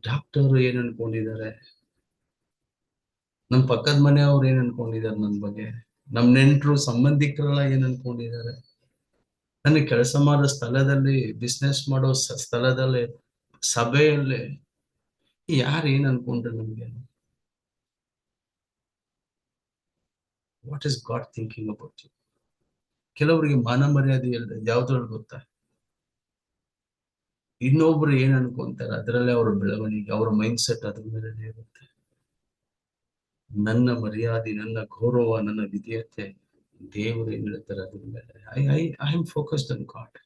ಡಾಕ್ಟರ್ ಏನ್ ಅನ್ಕೊಂಡಿದ್ದಾರೆ, ನಮ್ ಪಕ್ಕದ ಮನೆಯವ್ರು ಏನ್ ಅನ್ಕೊಂಡಿದ್ದಾರೆ ನನ್ ಬಗ್ಗೆ, ನಮ್ ನೆಂಟರು ಸಂಬಂಧಿಕರೆಲ್ಲ ಏನ್ ಅನ್ಕೊಂಡಿದ್ದಾರೆ, ನನಗೆ ಕೆಲಸ ಮಾಡೋ ಸ್ಥಳದಲ್ಲಿ, ಬಿಸ್ನೆಸ್ ಮಾಡೋ ಸ್ಥಳದಲ್ಲಿ, ಸಭೆಯಲ್ಲಿ ಯಾರು ಏನ್ ಅನ್ಕೊಂಡ್ರೆ ನಮ್ಗೆ. What is God thinking about you. ಕೆಲವರಿಗೆ ಮಾನ ಮರ್ಯಾದೆ ಯಾವ್ದ್ರಲ್ಲಿ ಗೊತ್ತಾ, ಇನ್ನೊಬ್ರು ಏನ್ ಅನ್ಕೊಂತಾರೆ ಅದರಲ್ಲೇ ಅವ್ರ ಬೆಳವಣಿಗೆ, ಅವ್ರ ಮೈಂಡ್ ಸೆಟ್ ಅದ್ರ ಮೇಲೆ ಇರುತ್ತೆ. ನನ್ನ ಮರ್ಯಾದೆ, ನನ್ನ ಗೌರವ, ನನ್ನ ವಿಧೇಯತೆ ದೇವರು ಏನ್ ಹೇಳ್ತಾರೆ ಅದ್ರ ಮೇಲೆ. I am focused on God.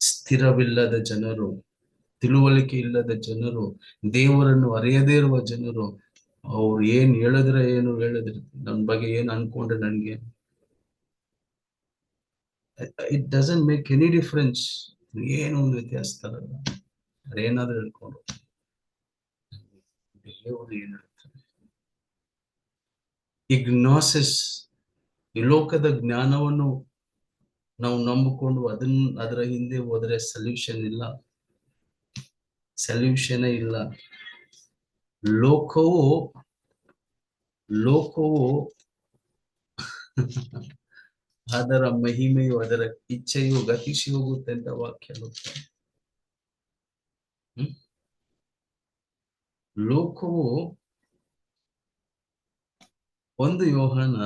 ಸ್ಥಿರವಿಲ್ಲದ ಜನರು, ತಿಳುವಳಿಕೆ ಇಲ್ಲದ ಜನರು, ದೇವರನ್ನು ಅರಿಯದೇ ಇರುವ ಜನರು, ಅವ್ರು ಏನ್ ಹೇಳಿದ್ರೆ ನನ್ ಬಗ್ಗೆ ಏನ್ ಅನ್ಕೊಂಡ್ರೆ ನನ್ಗೆ, it doesn't make any difference. ಏನು ಒಂದು ವ್ಯತ್ಯಾಸ ತರಲ್ಲ. ಅದೇನಾದ್ರೂ ಹೇಳ್ಕೊಂಡು ದೇವರು ಏನ್ ಹೇಳ್ತಾರೆ, ಇಗ್ನಾಸಿಸ್, ಈ ಲೋಕದ ಜ್ಞಾನವನ್ನು ನಾವು ನಂಬಿಕೊಂಡು ಅದರ ಹಿಂದೆ ಹೋದ್ರೆ ಸೊಲ್ಯೂಷನ್ ಇಲ್ಲ, ಸೊಲ್ಯೂಷನ್ ಇಲ್ಲ. ಲೋಕವು ಅದರ ಮಹಿಮೆಯು, ಅದರ ಇಚ್ಛೆಯು ಗತಿಸಿ ಹೋಗುತ್ತೆ ಅಂತ ವಾಕ್ಯ ಹೇಳುತ್ತೆ. ಲೋಕವು 1 ಯೋಹಾನ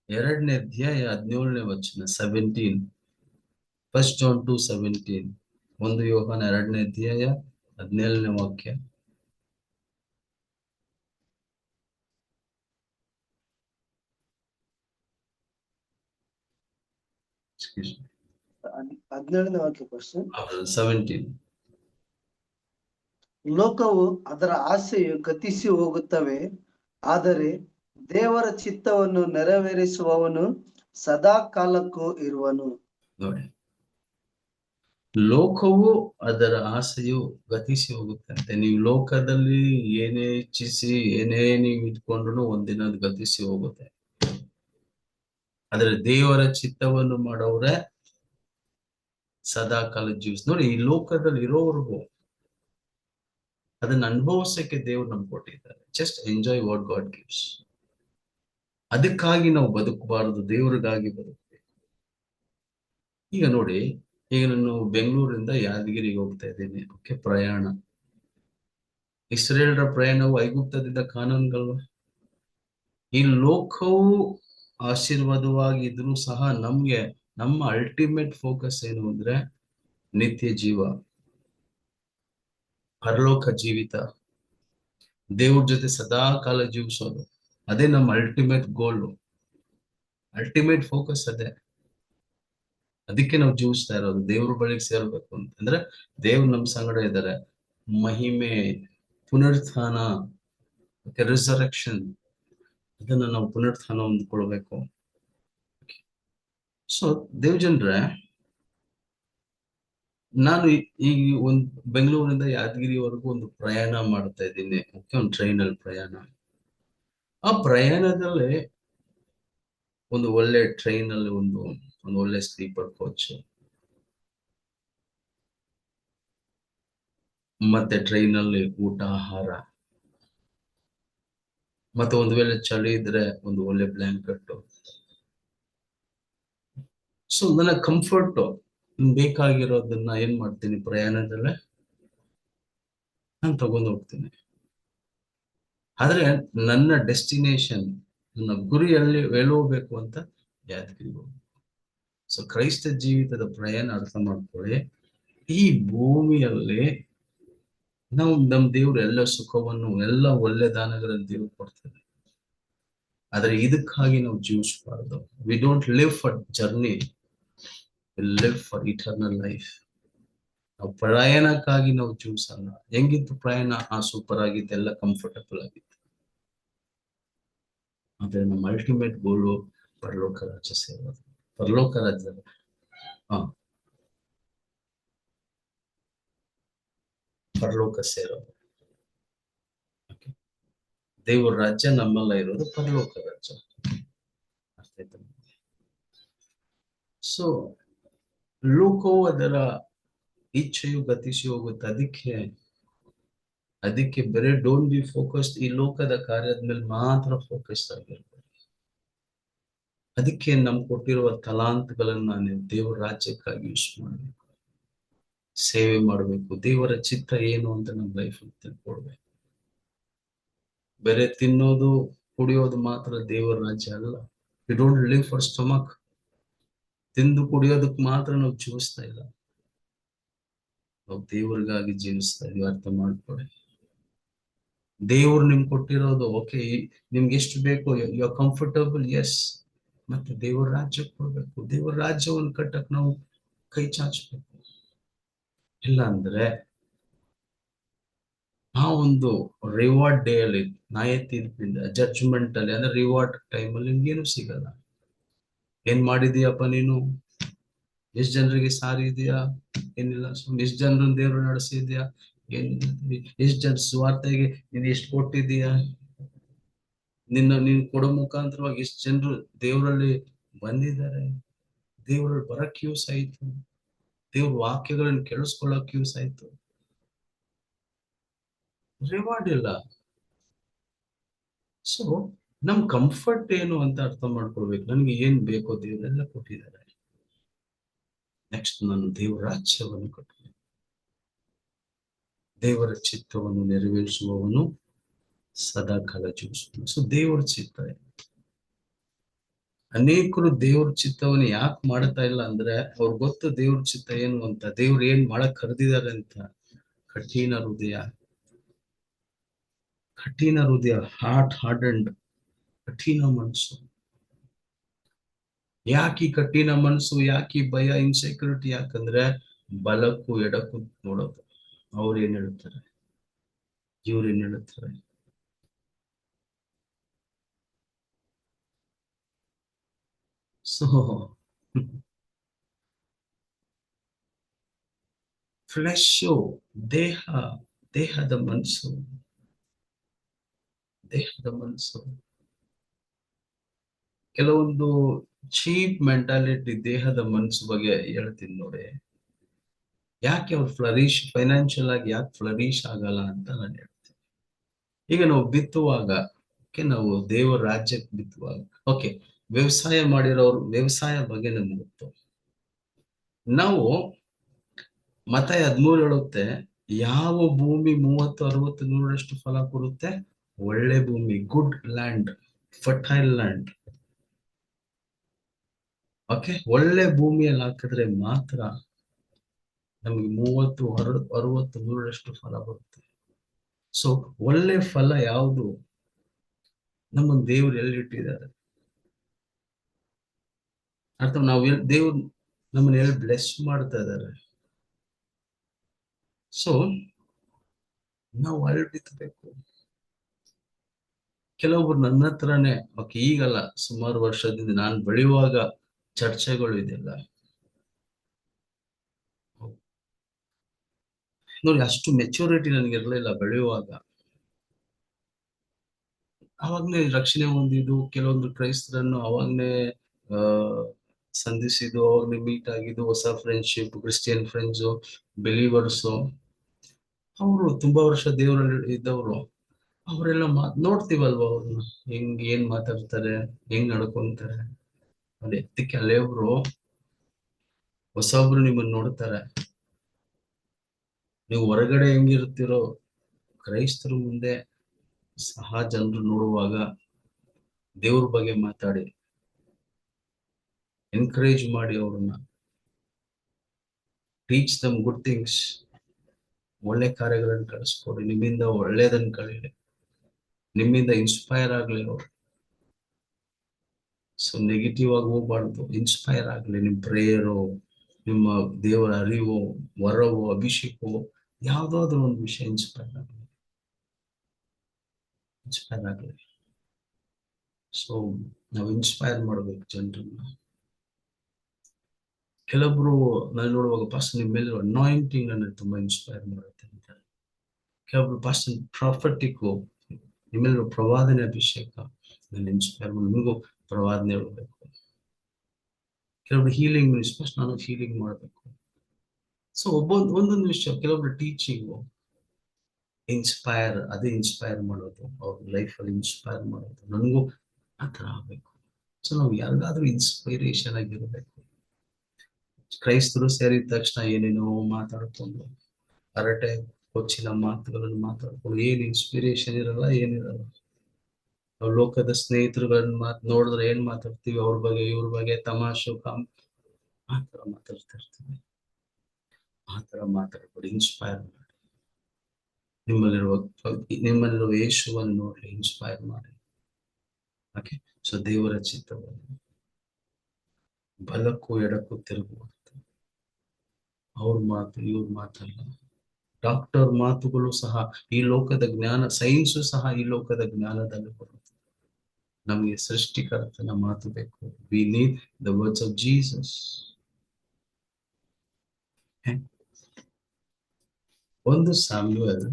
2ನೇ ಅಧ್ಯಾಯ 17ನೇ ವಚನ, 17, First John 2:17. 1 ಯೋಹಾನ 2ನೇ ಅಧ್ಯಾಯ 17ನೇ ವಾಕ್ಯ. Excuse me. 17ನೇ ವಾಕ್ಯ ಕ್ವಶನ್. 17. ಲೋಕವು ಅದರ ಆಸೆಯು ಗತಿಸಿ ಹೋಗುತ್ತವೆ, ಆದರೆ ದೇವರ ಚಿತ್ತವನ್ನು ನೆರವೇರಿಸುವವನು ಸದಾ ಕಾಲಕ್ಕೂ ಇರುವನು. ನೋಡಿ, ಲೋಕವು ಅದರ ಆಸೆಯು ಗತಿಸಿ ಹೋಗುತ್ತಂತೆ. ನೀವು ಲೋಕದಲ್ಲಿ ಏನೇ ಇಚ್ಛಿಸಿ ಏನೇ ನೀವು ಇಟ್ಕೊಂಡ್ರು ಒಂದಿನ ಅದು ಗತಿಸಿ ಹೋಗುತ್ತೆ. ಆದ್ರೆ ದೇವರ ಚಿತ್ತವನ್ನು ಮಾಡೋರೆ ಸದಾ ಕಾಲ ಜೀವಿಸ್. ನೋಡಿ, ಈ ಲೋಕದಲ್ಲಿ ಇರೋವರೆಗೂ ಅದನ್ನ ಅನುಭವಿಸಕ್ಕೆ ದೇವ್ರು ನಮ್ಗೆ ಕೊಟ್ಟಿದ್ದಾರೆ. Just enjoy what god gives. ಅದಕ್ಕಾಗಿ ನಾವು ಬದುಕಬಾರದು, ದೇವರಿಗಾಗಿ ಬದುಕಬೇಕು. ಈಗ ನೋಡಿ, ಈಗ ನಾನು ಬೆಂಗಳೂರಿಂದ ಯಾದಗಿರಿಗೆ ಹೋಗ್ತಾ ಇದ್ದೀನಿ. ಓಕೆ, ಪ್ರಯಾಣ. ಇಸ್ರೇಲ್ರ ಪ್ರಯಾಣವು ಐಗುಪ್ತದಿಂದ ಕಾನಾನ್ಗಲ್ವ. ಈ ಲೋಕವು ಆಶೀರ್ವಾದವಾಗಿದ್ರು ಸಹ ನಮ್ಗೆ ನಮ್ಮ ಅಲ್ಟಿಮೇಟ್ ಫೋಕಸ್ ಏನು ಅಂದ್ರೆ ನಿತ್ಯ ಜೀವ, ಪರಲೋಕ ಜೀವಿತ, ದೇವ್ರ ಜೊತೆ ಸದಾ ಕಾಲ ಜೀವಿಸೋದು. ಅದೇ ನಮ್ಮ ಅಲ್ಟಿಮೇಟ್ ಗೋಲ್, ಅಲ್ಟಿಮೇಟ್ ಫೋಕಸ್ ಅದೇ. ಅದಕ್ಕೆ ನಾವು ಜೀವಿಸ್ತಾ ಇರೋದು, ದೇವ್ರ ಬಳಿಗೆ ಸೇರ್ಬೇಕು ಅಂತಂದ್ರೆ ದೇವ್ರು ನಮ್ ಸಂಗಡ ಇದ್ದಾರೆ. ಮಹಿಮೆ, ಪುನರುತ್ಥಾನ, ರಿಸರೆಕ್ಷನ್, ಅದನ್ನ ನಾವು ಪುನರುತ್ಥಾನ ಹೊಂದ್ಕೊಳ್ಬೇಕು. ಸೊ ದೇವಜನ್ರೆ, ನಾನು ಈಗ ಬೆಂಗಳೂರಿನಿಂದ ಯಾದಗಿರಿವರೆಗೂ ಒಂದು ಪ್ರಯಾಣ ಮಾಡ್ತಾ ಇದ್ದೀನಿ. ಓಕೆ, ಒಂದು ಟ್ರೈನಲ್ಲಿ ಪ್ರಯಾಣ. ಆ ಪ್ರಯಾಣದಲ್ಲಿ ಒಂದು ಒಳ್ಳೆ ಟ್ರೈನಲ್ಲಿ ಒಂದು ಒಳ್ಳೆ ಸ್ಲೀಪರ್ ಕೋಚ್, ಮತ್ತೆ ಟ್ರೈನಲ್ಲಿ ಊಟ ಆಹಾರ, ಮತ್ತೆ ಒಂದು ವೇಳೆ ಚಳಿ ಇದ್ರೆ ಒಂದು ಒಳ್ಳೆ ಬ್ಲಾಂಕೆಟ್. ಸೊ ನನ್ನ ಕಂಫರ್ಟ್ ಬೇಕಾಗಿರೋದನ್ನ ಏನ್ ಮಾಡ್ತೀನಿ, ಪ್ರಯಾಣದಲ್ಲೇ ನಾನು ತಗೊಂಡು ಹೋಗ್ತೀನಿ. ಆದ್ರೆ ನನ್ನ ಡೆಸ್ಟಿನೇಷನ್, ನನ್ನ ಗುರಿಯಲ್ಲಿ ಹೋಗ್ಬೇಕು ಅಂತ ಯಾದಗಿರಿ ಹೋಗ್ಬೇಕು. ಸೊ ಕ್ರೈಸ್ತ ಜೀವಿತದ ಪ್ರಯಾಣ ಅರ್ಥ ಮಾಡ್ಕೊಳ್ಳಿ. ಈ ಭೂಮಿಯಲ್ಲಿ ನಾವು ನಮ್ ದೇವ್ರು ಎಲ್ಲ ಸುಖವನ್ನು, ಎಲ್ಲ ಒಳ್ಳೆ ದಾನಗಳನ್ನು ದೇವ್ರು ಕೊಡ್ತಾರೆ. ಆದ್ರೆ ಇದಕ್ಕಾಗಿ ನಾವು ಜೀವಿಸಬಾರ್ದು. We don't live for journey, we live for eternal life. ನಾವು ಪ್ರಯಾಣಕ್ಕಾಗಿ ನಾವು ಜೀವಿಸಲ್ಲ. ಹೆಂಗಿತ್ತು ಪ್ರಯಾಣ? ಸೂಪರ್ ಆಗಿತ್ತು, ಎಲ್ಲ ಕಂಫರ್ಟಬಲ್ ಆಗಿತ್ತು. ಆದ್ರೆ ನಮ್ಮ ಅಲ್ಟಿಮೇಟ್ ಗೋಲು ಪರಲೋಕ ರಾಜ್ಯ ಸೇರೋದು. ಪರಲೋಕ ರಾಜ್ಯ ಪರಲೋಕ ಸೇರೋದು. ದೇವರ ರಾಜ್ಯ ನಮ್ಮಲ್ಲ ಇರೋದು, ಪರಲೋಕ ರಾಜ್ಯ. ಅರ್ಥ ಆಯ್ತಾ? ಸೊ ಲೋಕವು ಅದರ ಇಚ್ಛೆಯು ಗತಿಸಿ ಹೋಗುತ್ತೆ. ಅದಕ್ಕೆ ಬರೀ ಡೋಂಟ್ ಬಿ ಫೋಕಸ್ಡ್, ಈ ಲೋಕದ ಕಾರ್ಯದ ಮೇಲೆ ಮಾತ್ರ ಫೋಕಸ್ ಆಗಿರ್ಬೇಕು. ಅದಕ್ಕೆ ನಮ್ಗೆ ಕೊಟ್ಟಿರುವ ತಲಾಂತಗಳನ್ನ ನೀವು ದೇವರ ರಾಜ್ಯಕ್ಕಾಗಿ ಯೂಸ್ ಮಾಡಬೇಕು, ಸೇವೆ ಮಾಡಬೇಕು. ದೇವರ ಚಿತ್ತ ಏನು ಅಂತ ನಮ್ಮ ಲೈಫ್ ತಿಳ್ಕೊಡ್ಬೇಕು. ಬೇರೆ ತಿನ್ನೋದು ಕುಡಿಯೋದು ಮಾತ್ರ ದೇವರ ರಾಜ್ಯ ಅಲ್ಲ. We don't live for stomach. ತಿಂದು ಕುಡಿಯೋದಕ್ಕೆ ಮಾತ್ರ ನಾವು ಜೀವಿಸ್ತಾ ಇಲ್ಲ, ನಾವು ದೇವರಿಗಾಗಿ ಜೀವಿಸ್ತಾ ಇದೀವಿ. ಅರ್ಥ ಮಾಡ್ಕೊಳ್ಳಿ. ದೇವ್ರು ನಿಮ್ಗೆ ಕೊಟ್ಟಿರೋದು ಓಕೆ, ನಿಮ್ಗೆ ಎಷ್ಟು ಬೇಕು, ಯು ಆರ್ ಕಂಫರ್ಟಬಲ್, ಎಸ್. ಮತ್ತೆ ದೇವರ ರಾಜ್ಯಕ್ಕೆ ಕೊಡ್ಬೇಕು. ದೇವರ ರಾಜ್ಯವನ್ನು ಕಟ್ಟಕ್ ನಾವು ಕೈ ಚಾಚಬೇಕು. ಇಲ್ಲ ಅಂದ್ರೆ ಆ ಒಂದು ರಿವಾರ್ಡ್ ಡೇ ಅಲ್ಲಿ, ನ್ಯಾಯ ತೀರ್ಪಿಂದ, ಜಡ್ಜ್ಮೆಂಟ್ ಅಲ್ಲಿ, ಅಂದ್ರೆ ರಿವಾರ್ಡ್ ಟೈಮ್ ಅಲ್ಲಿ ನಿಮ್ಗೇನು ಸಿಗಲ್ಲ. ಏನ್ ಮಾಡಿದೀಯಪ್ಪ ನೀನು? ಎಷ್ಟ್ ಜನರಿಗೆ ಸಾರಿದ್ಯಾ? ಏನಿಲ್ಲ. ಎಷ್ಟ್ ಜನರನ್ನ ದೇವ್ರು ನಡೆಸಿದ್ಯಾ? ಏನಿಲ್ಲ. ಎಷ್ಟ್ ಜನ ಸ್ವಾರ್ಥಗೆ ನೀನ್ ಎಷ್ಟು ಕೊಟ್ಟಿದೀಯಾ? ನೀನ್ ಕೊಡೋ ಮುಖಾಂತರವಾಗಿ ಎಷ್ಟು ಜನರು ದೇವರಲ್ಲಿ ಬಂದಿದ್ದಾರೆ, ದೇವರಲ್ಲಿ ಬರಕ್ ಯೂಸ್ ಆಯ್ತು, ದೇವ್ರ ವಾಕ್ಯಗಳನ್ನ ಕೇಳಿಸ್ಕೊಳ್ಳಕ್ ಯೂಸ್ ಆಯ್ತು. ರಿವಾರ್ಡ್ ಇಲ್ಲ. ಸೊ ನಮ್ ಕಂಫರ್ಟ್ ಏನು ಅಂತ ಅರ್ಥ ಮಾಡ್ಕೊಳ್ಬೇಕು. ನನ್ಗೆ ಏನ್ ಬೇಕೋ ದೇವರೆಲ್ಲ ಕೊಟ್ಟಿದ್ದಾರೆ. ನೆಕ್ಸ್ಟ್ ನಾನು ದೇವರ ರಾಜ್ಯವನ್ನು ಕಟ್ಟಬೇಕು. ದೇವರ ಚಿತ್ತವನ್ನು ನೆರವೇರಿಸುವವನು ಸದಾ ಕಾಲ ಜೀವಿಸುವನು. ಸೊ ದೇವರ ಚಿತ್ತ. ಅನೇಕರು ದೇವ್ರ ಚಿತ್ತವನ್ನು ಯಾಕೆ ಮಾಡ್ತಾ ಇಲ್ಲ ಅಂದ್ರೆ, ಅವ್ರು ಗೊತ್ತು ದೇವ್ರ ಚಿತ್ತ ಏನು ಅಂತ, ದೇವ್ರು ಏನ್ ಮಾಡಕ್ ಕರೆದಿದ್ದಾರೆ ಅಂತ. ಕಠಿಣ ಹೃದಯ, ಕಠಿಣ ಹೃದಯ, ಹಾರ್ಡೆಂಡ್, ಕಠಿಣ ಮನಸ್ಸು. ಯಾಕೆ ಕಠಿಣ ಮನಸ್ಸು? ಯಾಕೆ ಭಯ, ಇನ್ಸೆಕ್ಯೂರಿಟಿ? ಯಾಕಂದ್ರೆ ಬಲಕ್ಕೂ ಎಡಕ್ಕೂ ನೋಡೋದು. ಅವ್ರು ಏನ್ ಹೇಳ್ತಾರೆ, ಇವ್ರು ಏನ್ ಹೇಳ್ತಾರೆ. ಸೊ ಫ್ಲೆಶು, ದೇಹ, ದೇಹದ ಮನಸ್ಸು, ದೇಹದ ಮನಸ್ಸು. ಕೆಲವೊಂದು ಚೀಪ್ ಮೆಂಟಾಲಿಟಿ ದೇಹದ ಮನಸ್ಸು ಬಗ್ಗೆ ಹೇಳ್ತೀನಿ ನೋಡಿ. ಯಾಕೆ ಅವ್ರು ಫೈನಾನ್ಷಿಯಲ್ ಆಗಿ ಯಾಕೆ ಫ್ಲರಿಶ್ ಆಗಲ್ಲ ಅಂತ ನಾನು ಹೇಳ್ತೀನಿ. ಈಗ ನಾವು ಬಿತ್ತುವಾಗ, ನಾವು ದೇವರ ರಾಜ್ಯಕ್ಕೆ ಬಿತ್ತುವಾಗ, ಓಕೆ, ವ್ಯವಸಾಯ ಮಾಡಿರೋರು ವ್ಯವಸಾಯ ಬಗ್ಗೆ ನಮ್ಗೆ ಗೊತ್ತು. ನಾವು ಮತ್ತಾಯ 13 ಹೇಳುತ್ತೆ, ಯಾವ ಭೂಮಿ 30, 60, 100ರಷ್ಟು ಫಲ ಕೊಡುತ್ತೆ? ಒಳ್ಳೆ ಭೂಮಿ, good land, fertile land. Okay, ಒಳ್ಳೆ ಭೂಮಿಯಲ್ಲಿ ಹಾಕಿದ್ರೆ ಮಾತ್ರ ನಮ್ಗೆ 30, 60, 100ರಷ್ಟು ಫಲ ಬರುತ್ತೆ. ಸೊ ಒಳ್ಳೆ ಫಲ ಯಾವುದು? ನಮ್ಮನ್ನು ದೇವ್ರು ಎಲ್ಲಿಟ್ಟಿದ್ದಾರೆ ಅರ್ಥ. ದೇವ್ರು ನಮ್ಮನ್ನ ಎಲ್ಲಿ ಬ್ಲೆಸ್ ಮಾಡ್ತಾ ಇದ್ದಾರೆ. ಸೊ ನಾವು ಅಲ್ಲಿ ಬಿತ್ತಬೇಕು. ಕೆಲವೊಬ್ರು ನನ್ನ ಹತ್ರನೇ, ಓಕೆ ಈಗಲ್ಲ, ಸುಮಾರು ವರ್ಷದಿಂದ ನಾನು ಬೆಳೆಯುವಾಗ ಚರ್ಚೆಗಳು ಇದೆಲ್ಲ ನೋಡಿ. ಅಷ್ಟು ಮೆಚೂರಿಟಿ ನನಗೆ ಇರಲಿಲ್ಲ ಬೆಳೆಯುವಾಗ. ಅವಾಗ್ಲೇ ರಕ್ಷಣೆ ಹೊಂದಿದ್ದು, ಕೆಲವೊಂದು ಕ್ರೈಸ್ತರನ್ನು ಅವಾಗ್ಲೇ ಆ ಸಂಧಿಸಿದ್ದು, ಅವಾಗ್ಲೇ ಮೀಟ್ ಆಗಿದ್ದು, ಹೊಸ ಫ್ರೆಂಡ್ಶಿಪ್, ಕ್ರಿಸ್ಟಿಯನ್ ಫ್ರೆಂಡ್ಸು, ಬಿಲೀವರ್ಸು, ಅವರು ತುಂಬಾ ವರ್ಷ ದೇವರಲ್ಲಿ ಇದ್ದವರು. ಅವರೆಲ್ಲ ನೋಡ್ತೀವಲ್ವ, ಅವ್ರನ್ನ ಏನ್ ಮಾತಾಡ್ತಾರೆ, ಹೆಂಗ್ ನಡ್ಕೊಂತಾರೆ. ಅಲ್ಲಿ ಎತ್ತಕ್ಕೆ ಅಲ್ಲೇ ಒಬ್ರು ಹೊಸೊಬ್ರು ನಿಮ್ಮನ್ನ ನೋಡ್ತಾರೆ. ನೀವು ಹೊರಗಡೆ ಹೆಂಗಿರ್ತಿರೋ, ಕ್ರೈಸ್ತರು ಮುಂದೆ ಸಹ ಜನರು ನೋಡುವಾಗ ದೇವ್ರ ಬಗ್ಗೆ ಮಾತಾಡಿ, ಎನ್ಕರೇಜ್ ಮಾಡಿ, ಅವ್ರನ್ನ ಟೀಚ್ ದಮ್ ಗುಡ್ ಥಿಂಗ್ಸ್, ಒಳ್ಳೆ ಕಾರ್ಯಗಳನ್ನು ಕಳಿಸ್ಕೊಡಿ. ನಿಮ್ಮಿಂದ ಒಳ್ಳೇದನ್ನ ಕಲೀಲಿ, ನಿಮ್ಮಿಂದ ಇನ್ಸ್ಪೈರ್ ಆಗ್ಲಿ ಅವ್ರು. ಸೊ ನೆಗೆಟಿವ್ ಆಗಿ ಹೋಗ್ಬಾರ್ದು, ಇನ್ಸ್ಪೈರ್ ಆಗ್ಲಿ. ನಿಮ್ ಪ್ರೇಯರು, ನಿಮ್ಮ ದೇವರ ಅರಿವು, ವರವು, ಅಭಿಷೇಕವು, ಯಾವ್ದಾದ್ರು ಒಂದು ವಿಷಯ ಇನ್ಸ್ಪೈರ್ ಆಗ್ಲಿ. ಸೊ ನಾವು ಇನ್ಸ್ಪೈರ್ ಮಾಡ್ಬೇಕು ಜನರನ್ನ. ಕೆಲವೊಬ್ರು ನಾನು ನೋಡುವಾಗ, ಪಾಸ್ಟ್ ನಿಮ್ಮ ಮೇಲೆ ಅನಾಯಿಂಟಿಂಗ್ ಅನ್ನ ತುಂಬಾ ಇನ್ಸ್ಪೈರ್ ಮಾಡುತ್ತೆ ಅಂತ. ಕೆಲವೊಬ್ರು ಪಾಸ್ಟ್ ಪ್ರಾಫಿಟಿಕ್, ನಿಮ್ಮೆಲ್ಲರೂ ಪ್ರವಾದನೆ ಅಭಿಷೇಕ ನನ್ನ ಇನ್ಸ್ಪೈರ್ ಮಾಡಿ, ನಿಮಗೂ ಪ್ರವಾದನೆ ಹೇಳ್ಬೇಕು. ಕೆಲವೊಬ್ರು ಹೀಲಿಂಗ್ ಮಿನಿಸ್ಟರ್ಸ್, ನಾನು ಹೀಲಿಂಗ್ ಮಾಡಬೇಕು. ಸೊ ಒಂದೊಂದು ವಿಷಯ, ಕೆಲವೊಬ್ರು ಟೀಚಿಂಗು ಇನ್ಸ್ಪೈರ್, ಅದೇ ಇನ್ಸ್ಪೈರ್ ಮಾಡೋದು, ಅವ್ರ ಲೈಫಲ್ಲಿ ಇನ್ಸ್ಪೈರ್ ಮಾಡೋದು. ನನಗೂ ಆ ಥರ ಆಗ್ಬೇಕು. ಸೊ ನಾವು ಯಾರಿಗಾದ್ರೂ ಇನ್ಸ್ಪೈರೇಷನ್ ಆಗಿರ್ಬೇಕು. ಕ್ರೈಸ್ತರು ಸೇರಿದ ತಕ್ಷಣ ಏನೇನೋ ಮಾತಾಡ್ಕೊಂಡು, ಹರಟೆ ಕೊಚ್ಚಿನ ಮಾತುಗಳನ್ನು ಮಾತಾಡ್ಕೊಂಡು, ಏನ್ ಇನ್ಸ್ಪಿರೇಷನ್ ಇರಲ್ಲ, ಏನಿರಲ್ಲ. ನಾವು ಲೋಕದ ಸ್ನೇಹಿತರುಗಳನ್ನ ನೋಡಿದ್ರೆ ಏನ್ ಮಾತಾಡ್ತೀವಿ, ಅವ್ರ ಬಗ್ಗೆ ಇವ್ರ ಬಗ್ಗೆ ತಮಾಷೆ ಆ ಥರ ಮಾತಾಡ್ತಾ ಇರ್ತೀವಿ. ಆ ಥರ ಮಾತಾಡ್ಬಿಡಿ, ಇನ್ಸ್ಪೈರ್ ಮಾಡಿ. ನಿಮ್ಮಲ್ಲಿರುವ ಯೇಸುವನ್ನು ನೋಡ್ಲಿ, ಇನ್ಸ್ಪೈರ್ ಮಾಡಿ. ಓಕೆ, ಸೊ ದೇವರ ಚಿತ್ತವನ್ನು ಬಲಕ್ಕೂ ಎಡಕ್ಕೂ ತಿರುಗುವಂತ, ಅವ್ರ ಮಾತು ಇವ್ರ ಮಾತಲ್ಲ. ಡಾಕ್ಟರ್ ಮಾತುಗಳು ಸಹ ಈ ಲೋಕದ ಜ್ಞಾನ, ಸೈನ್ಸು ಸಹ ಈ ಲೋಕದ ಜ್ಞಾನದಲ್ಲಿ ಬರುತ್ತೆ. ನಮಗೆ ಸೃಷ್ಟಿಕರ್ತನ ಮಾತು ಬೇಕು. We need the words of Jesus. ಒಂದು ಸ್ಯಾಮ್ಯುಯಲ್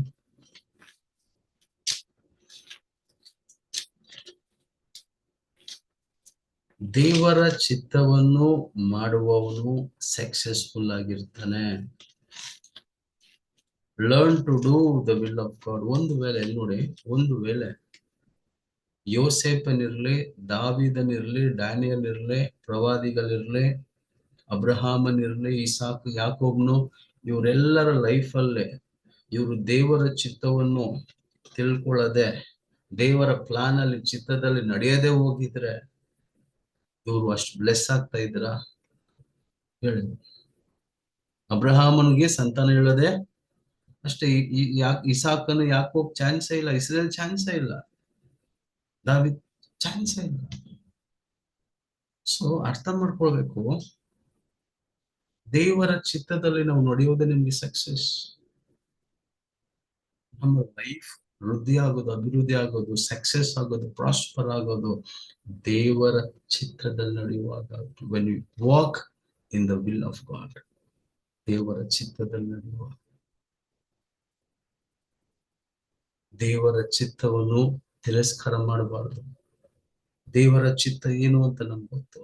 ದೇವರ ಚಿತ್ತವನ್ನು ಮಾಡುವವನು ಸಕ್ಸಸ್ಫುಲ್ ಆಗಿರ್ತಾನೆ. Learn to do the will of God. ಒಂದು ವೇಳೆ ನೋಡಿ, ಒಂದು ವೇಳೆ ಯೋಸೇಫನಿರ್ಲಿ, ದಾವಿದನಿರ್ಲಿ, ಡ್ಯಾನಿಯಲ್ ಇರ್ಲಿ, ಪ್ರವಾದಿಗಳಿರ್ಲಿ, ಅಬ್ರಹಾಮನಿರ್ಲಿ, ಇಸಾಕ್, ಯಾಕೋಬ್ನು, ಇವರೆಲ್ಲರ ಲೈಫಲ್ಲೇ ಇವರು ದೇವರ ಚಿತ್ತವನ್ನು ತಿಳ್ಕೊಳ್ಳದೆ, ದೇವರ ಪ್ಲಾನ್ ಅಲ್ಲಿ, ಚಿತ್ತದಲ್ಲಿ ನಡೆಯದೆ ಹೋಗಿದ್ರೆ ಇವರು ಅಷ್ಟು ಬ್ಲೆಸ್ ಆಗ್ತಾ ಇದ್ರ? ಹೇಳಿ. ಅಬ್ರಹಾಮನಿಗೆ ಸಂತಾನ ಹೇಳದೆ ಅಷ್ಟೇ. ಇಸಾಕನು, ಯಾಕೋಬ್ ಚಾನ್ಸೇ ಇಲ್ಲ. ಇಸ್ರೇಲ್ ಚಾನ್ಸೇ ಇಲ್ಲ. ದಾವಿದ್ ಚಾನ್ಸೇ ಇಲ್ಲ. ಸೊ ಅರ್ಥ ಮಾಡ್ಕೊಳ್ಬೇಕು, ದೇವರ ಚಿತ್ತದಲ್ಲಿ ನಾವು ನಡೆಯೋದೇ ನಿಮ್ಗೆ ಸಕ್ಸಸ್. ನಮ್ಮ ಲೈಫ್ ವೃದ್ಧಿ ಆಗೋದು, ಅಭಿವೃದ್ಧಿ ಆಗೋದು, ಸಕ್ಸಸ್ ಆಗೋದು, ಪ್ರಾಸ್ಪರ್ ಆಗೋದು ದೇವರ ಚಿತ್ರದಲ್ಲಿ ನಡೆಯುವಾಗ. When you walk in the will of God, ದೇವರ ಚಿತ್ತದಲ್ಲಿ ನಡೆಯುವಾಗ. ದೇವರ ಚಿತ್ತವನ್ನು ತಿರಸ್ಕಾರ ಮಾಡಬಾರದು. ದೇವರ ಚಿತ್ತ ಏನು ಅಂತ ನಮ್ಗೆ ಗೊತ್ತು.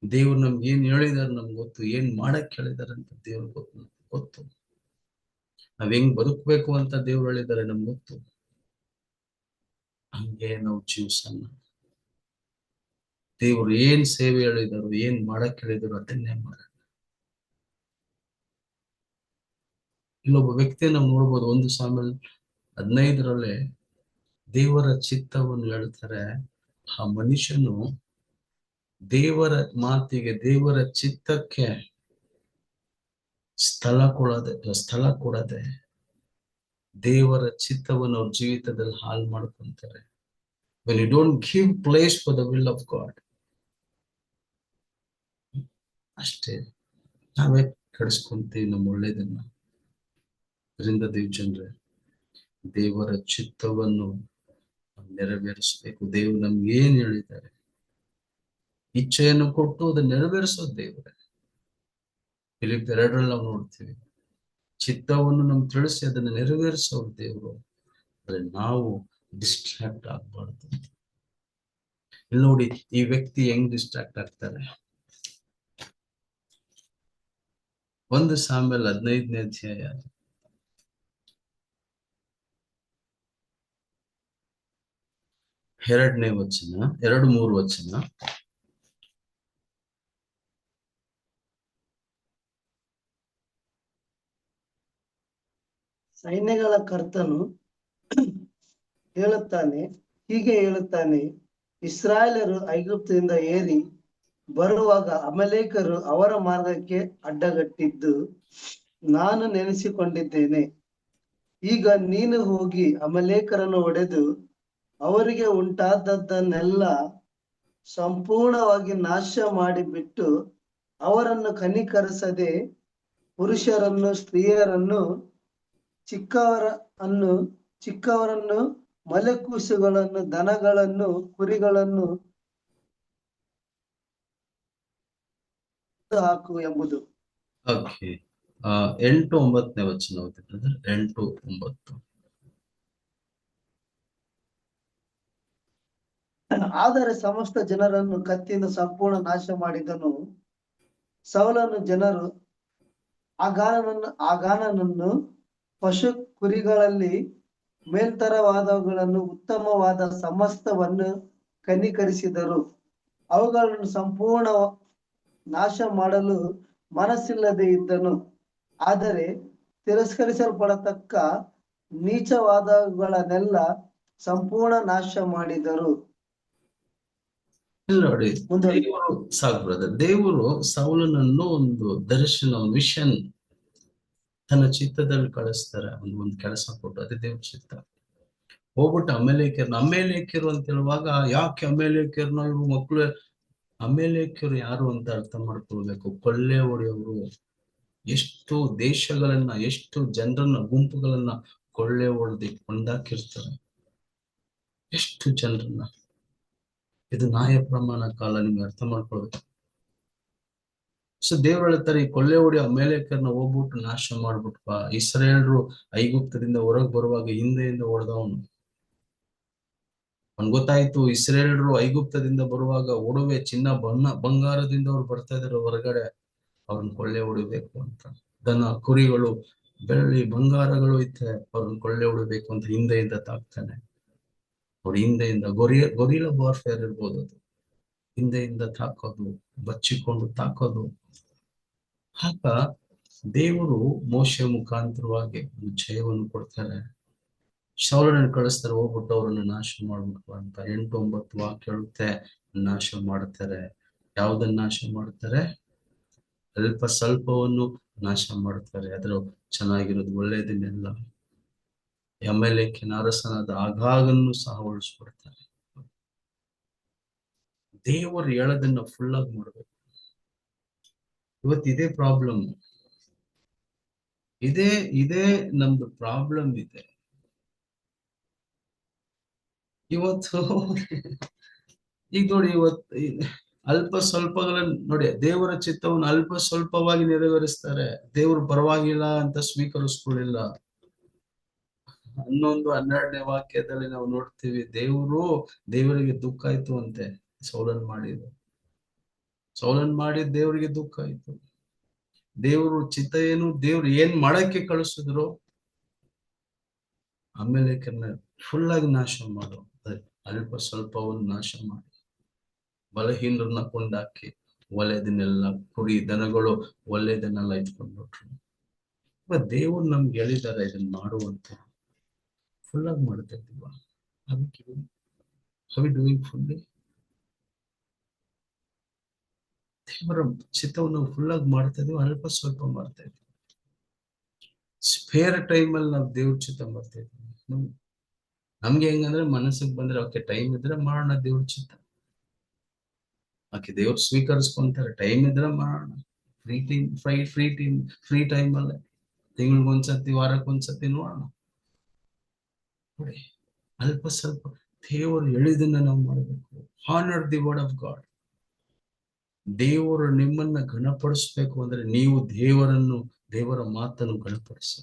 ದೇವ್ರು ನಮ್ಗೆ ಏನ್ ಹೇಳಿದಾರೆ ನಮ್ಗೆ ಗೊತ್ತು. ಏನ್ ಮಾಡಕ್ ಹೇಳಿದಾರೆ ಅಂತ ದೇವ್ರ ಗೊತ್ತು. ನಾವ್ ಹೆಂಗ್ ಬದುಕ್ಬೇಕು ಅಂತ ದೇವ್ರು ಹೇಳಿದಾರೆ ನಮ್ಗೆ ಗೊತ್ತು. ಹಂಗೆ ನಾವು ಜೀವ್ಸನ್ನ. ದೇವ್ರು ಏನ್ ಸೇವೆ ಹೇಳಿದಾರು, ಏನ್ ಮಾಡಕ್ ಹೇಳಿದಾರು ಅದನ್ನೇ ಮಾಡ. ಇಲ್ಲೊಬ್ಬ ವ್ಯಕ್ತಿ ನಾವು ನೋಡ್ಬೋದು, 1 ಸಾಮುವೇಲ್ 15 ದೇವರ ಚಿತ್ತವನ್ನು ಹೇಳ್ತಾರೆ. ಆ ಮನುಷ್ಯನು ದೇವರ ಮಾತಿಗೆ, ದೇವರ ಚಿತ್ತಕ್ಕೆ ಸ್ಥಳ ಕೊಡದೆ ದೇವರ ಚಿತ್ತವನ್ನು ಅವ್ರ ಜೀವಿತದಲ್ಲಿ ಹಾಳು ಮಾಡ್ಕೊಂತಾರೆ. When you don't give place for the will of God, ಅಷ್ಟೇ ನಾವೇ ಕಡಿಸ್ಕೊಂತೀವಿ ನಮ್ಮ ಒಳ್ಳೇದನ್ನ. ಅದರಿಂದ ದೇವಜನರೇ, ದೇವರ ಚಿತ್ತವನ್ನು ನೆರವೇರಿಸಬೇಕು. ದೇವರು ನಮ್ಗೆ ಏನ್ ಹೇಳಿದ್ದಾರೆ, ಇಚ್ಛೆಯನ್ನು ಕೊಟ್ಟು ಅದನ್ನ ನೆರವೇರಿಸೋದು ದೇವರೇ. ಫಿಲಿಪ್ 2 ನಾವು ನೋಡ್ತೀವಿ, ಚಿತ್ತವನ್ನು ನಮ್ಗೆ ತಿಳಿಸಿ ಅದನ್ನ ನೆರವೇರಿಸೋರು ದೇವರು. ಆದ್ರೆ ನಾವು ಡಿಸ್ಟ್ರಾಕ್ಟ್ ಆಗ್ಬಾರ್ದು. ಇಲ್ಲಿ ನೋಡಿ, ಈ ವ್ಯಕ್ತಿ ಹೆಂಗ್ ಡಿಸ್ಟ್ರಾಕ್ಟ್ ಆಗ್ತಾರೆ. 1 ಸಾಮುವೇಲ್ 15 2ನೇ ವಚನ, 2-3 ವಚನ. ಸೈನ್ಯಗಳ ಕರ್ತನು ಹೀಗೆ ಹೇಳುತ್ತಾನೆ, ಇಸ್ರಾಯೇಲರು ಐಗುಪ್ತದಿಂದ ಏರಿ ಬರುವಾಗ ಅಮಲೇಕರು ಅವರ ಮಾರ್ಗಕ್ಕೆ ಅಡ್ಡಗಟ್ಟಿದ್ದು ನಾನು ನೆನೆಸಿಕೊಂಡಿದ್ದೇನೆ. ಈಗ ನೀನು ಹೋಗಿ ಅಮಲೇಕರನ್ನು ಹೊಡೆದು ಅವರಿಗೆ ಉಂಟಾದದ್ದನ್ನೆಲ್ಲ ಸಂಪೂರ್ಣವಾಗಿ ನಾಶ ಮಾಡಿಬಿಟ್ಟು ಅವರನ್ನು ಕನಿಕರಿಸದೆ ಪುರುಷರನ್ನು, ಸ್ತ್ರೀಯರನ್ನು, ಚಿಕ್ಕವರನ್ನು, ಮಲೆಕೂಸುಗಳನ್ನು, ದನಗಳನ್ನು, ಕುರಿಗಳನ್ನು ಹಾಕು ಎಂಬುದು. ಓಕೆ, 8-9ನೇ ವಚನ ಓದಿದ್ರೆ 8-9. ಆದರೆ ಸಮಸ್ತ ಜನರನ್ನು ಕತ್ತಿಯಿಂದ ಸಂಪೂರ್ಣ ನಾಶ ಮಾಡಿದನು. ಸೌಲನು ಜನರು ಆಗಾನನನ್ನು ಪಶು ಕುರಿಗಳಲ್ಲಿ ಮೇಲ್ತರವಾದವುಗಳನ್ನು, ಉತ್ತಮವಾದ ಸಮಸ್ತವನ್ನು ಕನಿಕರಿಸಿದರು. ಅವುಗಳನ್ನು ಸಂಪೂರ್ಣ ನಾಶ ಮಾಡಲು ಮನಸ್ಸಿಲ್ಲದೆ ಇದ್ದನು. ಆದರೆ ತಿರಸ್ಕರಿಸಲ್ಪಡತಕ್ಕ ನೀಚವಾದವುಗಳನ್ನೆಲ್ಲ ಸಂಪೂರ್ಣ ನಾಶ ಮಾಡಿದರು. ನೋಡಿ, ಸಾಕು ಬ್ರದರ್. ದೇವರು ಸೌಲನನ್ನು ಒಂದು ದರ್ಶನ, ಒಂದು ವಿಷನ್ ತನ್ನ ಚಿತ್ತದಲ್ಲಿ ಕಳಿಸ್ತಾರೆ. ಒಂದು ಕೆಲಸ ಕೊಟ್ಟು, ಅದೇ ದೇವ್ರ ಚಿತ್ತ. ಹೋಗ್ಬಿಟ್ಟು ಅಮೇಲೇಕ್ಯರು ಅಂತ ಹೇಳುವಾಗ, ಯಾಕೆ ಅಮೇಲೇಕ್ಯರ್ನ ಇವ್ರು ಮಕ್ಕಳು? ಅಮೇಲೇಕ್ಯರು ಯಾರು ಅಂತ ಅರ್ಥ ಮಾಡ್ಕೊಳ್ಬೇಕು. ಕೊಳ್ಳೆ ಹೊಡೆಯವರು, ಎಷ್ಟು ದೇಶಗಳನ್ನ, ಎಷ್ಟು ಜನರನ್ನ, ಗುಂಪುಗಳನ್ನ ಕೊಳ್ಳೆ ಹೊಡೆದು ಕೊಂದಾಕಿರ್ತಾರೆ, ಎಷ್ಟು ಜನರನ್ನ. ಇದು ನ್ಯಾಯ ಪ್ರಮಾಣ ಕಾಲ, ನಿಮ್ಗೆ ಅರ್ಥ ಮಾಡ್ಕೊಳ್ಬೇಕು. ಸೊ ದೇವ್ರು ಹೇಳ್ತಾರೆ, ಈ ಕೊಳ್ಳೆ ಹೊಡಿ ಅಮೇಲೇಕರನ್ನ ಹೋಗ್ಬಿಟ್ಟು ನಾಶ ಮಾಡ್ಬಿಟ್ಪ. ಇಸ್ರಾಯೇಲ್ರು ಐಗುಪ್ತದಿಂದ ಹೊರಗೆ ಬರುವಾಗ ಹಿಂದೆಯಿಂದ ಹೊಡೆದವನು. ಅವ್ನ್ ಗೊತ್ತಾಯ್ತು, ಇಸ್ರೇಲ್ರು ಐಗುಪ್ತದಿಂದ ಬರುವಾಗ ಒಡವೆ, ಚಿನ್ನ, ಬಂಗಾರದಿಂದ ಅವ್ರು ಬರ್ತಾ ಇದಾರೆ ಹೊರಗಡೆ, ಅವ್ರನ್ನ ಕೊಳ್ಳೆ ಹೊಡಿಬೇಕು ಅಂತ. ದನ ಕುರಿಗಳು, ಬೆಳ್ಳಿ ಬಂಗಾರಗಳು ಇತ್ತೆ, ಅವ್ರನ್ನ ಕೊಳ್ಳೆ ಹೊಡಿಬೇಕು ಅಂತ ಹಿಂದೆಯಿಂದ ತಾಕ್ತಾನೆ. ಅವ್ರ ಹಿಂದೆಯಿಂದ ಗೊರಿಲ್ಲ ವಾರ್ಫೇರ್ ಇರ್ಬೋದು ಅದು, ಹಿಂದೆಯಿಂದ ತಾಕೋದು, ಬಚ್ಚಿಕೊಂಡು ತಾಕೋದು. ಆಗ ದೇವರು ಮೋಶೆ ಮುಖಾಂತರವಾಗಿ ಜಯವನ್ನು ಕೊಡ್ತಾರೆ. ಸೌಲನನ್ನು ಕಳಿಸ್ತಾರೆ, ಹೋಗ್ಬಿಟ್ಟು ಅವರನ್ನು ನಾಶ ಮಾಡ್ಬೇಕು ಅಂತ. 8-9 ವಾಕ್ಯ ಹೇಳುತ್ತೆ, ನಾಶ ಮಾಡ್ತಾರೆ. ಯಾವ್ದನ್ನ ನಾಶ ಮಾಡ್ತಾರೆ? ಅಲ್ಪ ಸ್ವಲ್ಪವನ್ನು ನಾಶ ಮಾಡ್ತಾರೆ, ಅದ್ರ ಚೆನ್ನಾಗಿರೋದು ಒಳ್ಳೇದನ್ನೆಲ್ಲ. ಅಮೇಲೇಕನ ಅರಸನಾದ ಆಗಾಗನ್ನು ಸಹ ಉಳಿಸ್ಬಿಡ್ತಾರೆ. ದೇವರು ಹೇಳೋದನ್ನ ಫುಲ್ ಆಗಿ ಮಾಡ್ಬೇಕು. ಇವತ್ತು ಇದೇ ಪ್ರಾಬ್ಲಮ್, ಇದೇ ನಮ್ದು ಪ್ರಾಬ್ಲಮ್ ಇದೆ ಇವತ್ತು. ಈಗ ನೋಡಿ, ಇವತ್ತು ಅಲ್ಪ ಸ್ವಲ್ಪಗಳನ್ನ ನೋಡಿ, ದೇವರ ಚಿತ್ತವನ್ನು ಅಲ್ಪ ಸ್ವಲ್ಪವಾಗಿ ನೆರವೇರಿಸ್ತಾರೆ. ದೇವರು ಪರವಾಗಿಲ್ಲ ಅಂತ ಸ್ವೀಕರಿಸ್ಕೊಳ್ಳಿಲ್ಲ. 11-12ನೇ ವಾಕ್ಯದಲ್ಲಿ ನಾವು ನೋಡ್ತೀವಿ, ದೇವರಿಗೆ ದುಃಖ ಆಯ್ತು ಅಂತೆ. ಸೌಲನ್ ಮಾಡಿದ ದೇವರಿಗೆ ದುಃಖ ಆಯ್ತು. ದೇವರು ಚಿತ್ತ ಏನು, ದೇವ್ರು ಏನ್ ಮಾಡಕ್ಕೆ ಕಳಿಸಿದ್ರು, ಆಮೇಲೆ ಫುಲ್ ಆಗಿ ನಾಶ ಮಾಡು, ಅಲ್ಪ ಸ್ವಲ್ಪವನ್ನು ನಾಶ ಮಾಡಿ, ಬಲಹೀನರನ್ನ ಕೊಂಡಾಕಿ ಒಳ್ಳೆದನ್ನೆಲ್ಲ, ಕುರಿ ದನಗಳು ಒಳ್ಳೆದನ್ನೆಲ್ಲ ಇಟ್ಕೊಂಡ್ಬಿಟ್ರು. ದೇವ್ರು ನಮ್ಗೆ ಹೇಳಿದ್ದಾರೆ ಇದನ್ನ ಮಾಡುವಂತ. ಫುಲ್ ಆಗಿ ಮಾಡ್ತಾ ಇದ್ದೀವ? Doing fully? ದೇವರ ಚಿತ್ತವನ್ನು ಫುಲ್ ಆಗಿ ಮಾಡ್ತಾ ಇದೀವಿ, ಅಲ್ಪ ಸ್ವಲ್ಪ ಮಾಡ್ತಾ ಇದ್ದೀವಿ. ಸ್ಪೇರ್ ಟೈಮ್ ಅಲ್ಲಿ ನಾವು ದೇವ್ರ ಚಿತ್ತ ಮಾಡ್ತಾ ಇದ್ದೀವಿ. ನಮ್ಗೆ ಹೆಂಗಂದ್ರೆ ಮನಸ್ಸಿಗೆ ಬಂದ್ರೆ ಓಕೆ, ಟೈಮ್ ಇದ್ರೆ ಮಾಡೋಣ ದೇವ್ರ ಚಿತ್ತ. ದೇವ್ರು ಸ್ವೀಕರಿಸ್ಕೊಂತಾರೆ. ಟೈಮ್ ಇದ್ರೆ ಮಾಡೋಣ, ಫ್ರೀ ಟೈಮ್ ಅಲ್ಲೇ ತಿಂಗಳಿಗೊಂದ್ಸತಿ, ವಾರಕ್ಕೊಂದ್ಸತಿ ನೋಡೋಣ. ನೋಡಿ, ಅಲ್ಪ ಸ್ವಲ್ಪ ದೇವರು ಹೇಳಿದನ್ನ ನಾವು ಮಾಡಬೇಕು. Honour the word of God. ದೇವರು ನಿಮ್ಮನ್ನ ಗಣಪಡಿಸ್ಬೇಕು ಅಂದ್ರೆ ನೀವು ದೇವರ ಮಾತನ್ನು ಗಣಪಡಿಸಿ.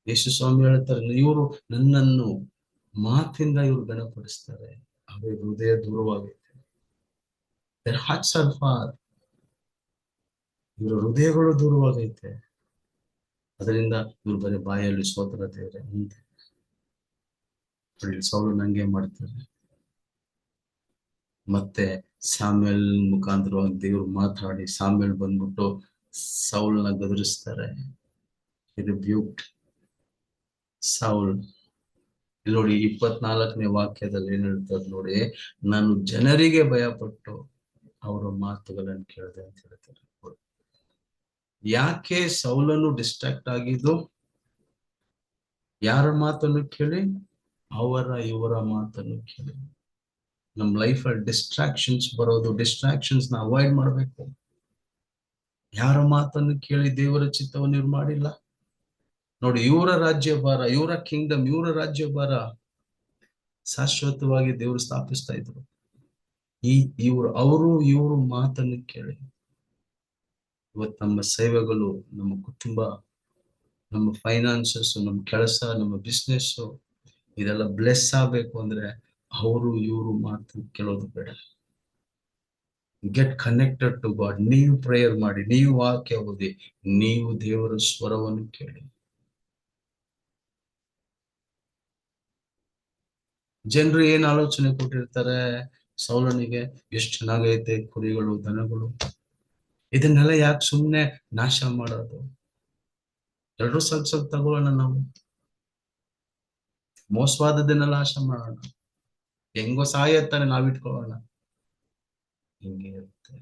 ಯೇಸು ಸ್ವಾಮಿ ಹೇಳ್ತಾರೆ, ಇವರು ನನ್ನನ್ನು ಮಾತಿಂದ ಇವರು ಗಣಪಡಿಸ್ತಾರೆ, ಅವರ ಹೃದಯ ದೂರವಾಗೈತೆ. Their hearts are far. ಇವರ ಹೃದಯಗಳು ದೂರವಾಗೈತೆ. ಅದರಿಂದ ಇವ್ರು ಬರೀ ಬಾಯಲ್ಲಿ ಸ್ತೋತ್ರ ದೇವರೇ ಅಂತ. ಸೌಲು ನಂಗೆ ಮಾಡ್ತಾರೆ. ಮತ್ತೆ ಸಾಮ್ಯಲ್ ಮುಖಾಂತರವಾಗಿ ದೇವ್ರು ಮಾತಾಡಿ, ಸಾಮ್ಯಲ್ ಬಂದ್ಬಿಟ್ಟು ಸೌಲ್ನ ಗದರಿಸ್ತಾರೆ. ಸೌಲ್ ನೋಡಿ 24ನೇ ವಾಕ್ಯದಲ್ಲಿ ಏನ್ ಹೇಳ್ತಾರೆ ನೋಡಿ, ನಾನು ಜನರಿಗೆ ಭಯಪಟ್ಟು ಅವರ ಮಾತುಗಳನ್ನು ಕೇಳಿದೆ ಅಂತ ಹೇಳ್ತಾರೆ. ಯಾಕೆ ಸೌಲನ್ನು ಡಿಸ್ಟ್ರಾಕ್ಟ್ ಆಗಿದ್ದು? ಯಾರ ಮಾತನ್ನು ಕೇಳಿ? ಇವರ ಮಾತನ್ನು ಕೇಳಿ. ನಮ್ ಲೈಫ್ ಅಲ್ಲಿ ಡಿಸ್ಟ್ರಾಕ್ಷನ್ಸ್ ಬರೋದು, ಡಿಸ್ಟ್ರಾಕ್ಷನ್ಸ್ ನ ಅವಾಯ್ಡ್ ಮಾಡ್ಬೇಕು. ಯಾರ ಮಾತನ್ನು ಕೇಳಿ ದೇವರ ಚಿತ್ತವನ್ನು ಇವ್ರು ಮಾಡಿಲ್ಲ ನೋಡಿ. ಇವರ ರಾಜ್ಯಭಾರ, ಇವರ ಕಿಂಗ್ಡಮ್, ಇವರ ರಾಜ್ಯಭಾರ ಶಾಶ್ವತವಾಗಿ ದೇವರು ಸ್ಥಾಪಿಸ್ತಾ ಇದ್ರು. ಇವರು ಮಾತನ್ನು ಕೇಳಿ ಇವತ್ತು ನಮ್ಮ ಸೇವೆಗಳು, ನಮ್ಮ ಕುಟುಂಬ, ನಮ್ಮ ಫೈನಾನ್ಸಸ್, ನಮ್ಮ ಕೆಲಸ, ನಮ್ಮ ಬಿಸ್ನೆಸ್ ಇದೆಲ್ಲ ಬ್ಲೆಸ್ ಆಗ್ಬೇಕು ಅಂದ್ರೆ ಇವರು ಮಾತು ಕೇಳೋದು ಬೇಡ. Get connected to God. ನೀವು ಪ್ರೇಯರ್ ಮಾಡಿ, ನೀವು ವಾಕ್ಯ ಓದಿ, ನೀವು ದೇವರ ಸ್ವರವನ್ನು ಕೇಳಿ. ಜನರು ಏನ್ ಆಲೋಚನೆ ಕೊಟ್ಟಿರ್ತಾರೆ ಸೌಲನಿಗೆ, ಎಷ್ಟು ಚೆನ್ನಾಗೈತೆ ಕುರಿಗಳು, ದನಗಳು, ಇದನ್ನೆಲ್ಲ ಯಾಕೆ ಸುಮ್ನೆ ನಾಶ ಮಾಡೋದು? ಎಲ್ರೂ ಸ್ವಲ್ಪ ತಗೊಳ್ಳೋಣ, ನಾವು ಮೋಸವಾದದನ್ನೆಲ್ಲ ನಾಶ ಮಾಡೋಣ, ಹೆಂಗೋ ಸಾಯತ್ತಾನೆ ನಾವಿಟ್ಕೊಳ್ಳೋಣ. ಹಿಂಗೆ ಇರುತ್ತೆ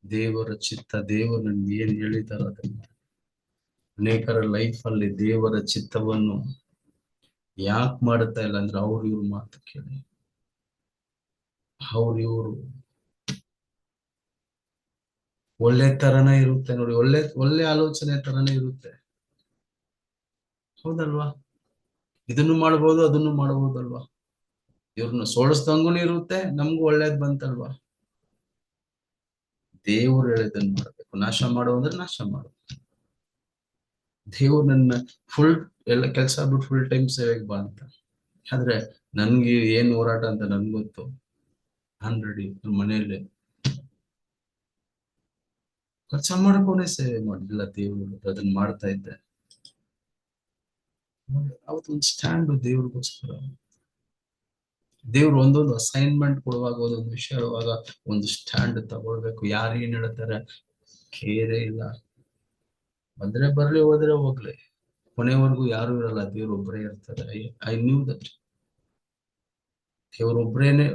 ದೇವರ ಚಿತ್ತ. ದೇವರು ಏನ್ ಹೇಳಿದಾರ ಅದನ್ನ. ಅನೇಕರ ಲೈಫ್ ಅಲ್ಲಿ ದೇವರ ಚಿತ್ತವನ್ನು ಯಾಕೆ ಮಾಡುತ್ತಾ ಇಲ್ಲ ಅಂದ್ರೆ ಇವ್ರ ಮಾತು ಕೇಳಿ, ಇವರು ಒಳ್ಳೆ ತರನೇ ಇರುತ್ತೆ ನೋಡಿ, ಒಳ್ಳೆ ಒಳ್ಳೆ ಆಲೋಚನೆ ತರನೇ ಇರುತ್ತೆ, ಹೌದಲ್ವಾ? ಇದನ್ನು ಮಾಡ್ಬೋದು, ಅದನ್ನು ಮಾಡ್ಬೋದಲ್ವಾ? ಇವ್ರನ್ನ ಸೋಳಿಸ್ದಂಗೂ ಇರುತ್ತೆ, ನಮ್ಗೂ ಒಳ್ಳೇದ್ ಬಂತಲ್ವಾ? ದೇವ್ರು ಹೇಳಿದನ್ ಮಾಡ್ಬೇಕು. ನಾಶ ಮಾಡು ಅಂದ್ರೆ ನಾಶ ಮಾಡು. ದೇವ್ರು ನನ್ನ ಫುಲ್ ಎಲ್ಲ ಕೆಲ್ಸ ಬಿಟ್ಟು ಫುಲ್ ಟೈಮ್ ಸೇವೆಗೆ ಬಾ ಅಂತ. ಆದ್ರೆ ನನ್ಗೆ ಏನ್ ಹೋರಾಟ ಅಂತ ನನ್ಗೆ ಗೊತ್ತು. ನಾನ್ ರೆಡಿ. ಮನೆಯಲ್ಲಿ ಕೆಲಸ ಮಾಡ್ಕೊಂಡೆ ಸೇವೆ ಮಾಡಿಲ್ಲ, ದೇವ್ರು ಅದನ್ನ ಮಾಡ್ತಾ ಇದ್ದೆ. ಅವತ್ತೊಂದು ಸ್ಟ್ಯಾಂಡ್ ದೇವ್ರಿಗೋಸ್ಕರ. ದೇವ್ರು ಒಂದೊಂದು ಅಸೈನ್ಮೆಂಟ್ ಕೊಡುವಾಗ, ಒಂದೊಂದು ವಿಷಯ ಹೇಳುವಾಗ ಒಂದು ಸ್ಟ್ಯಾಂಡ್ ತಗೊಳ್ಬೇಕು. ಯಾರು ಏನ್ ಹೇಳ್ತಾರೆ ಕೇರೇ ಇಲ್ಲ. ಬಂದ್ರೆ ಬರ್ಲಿ, ಹೋದ್ರೆ ಹೋಗ್ಲಿ, ಕೊನೆವರೆಗೂ ಯಾರು ಇರಲ್ಲ, ದೇವ್ರು ಒಬ್ಬರೇ ಇರ್ತಾರೆ. I knew that.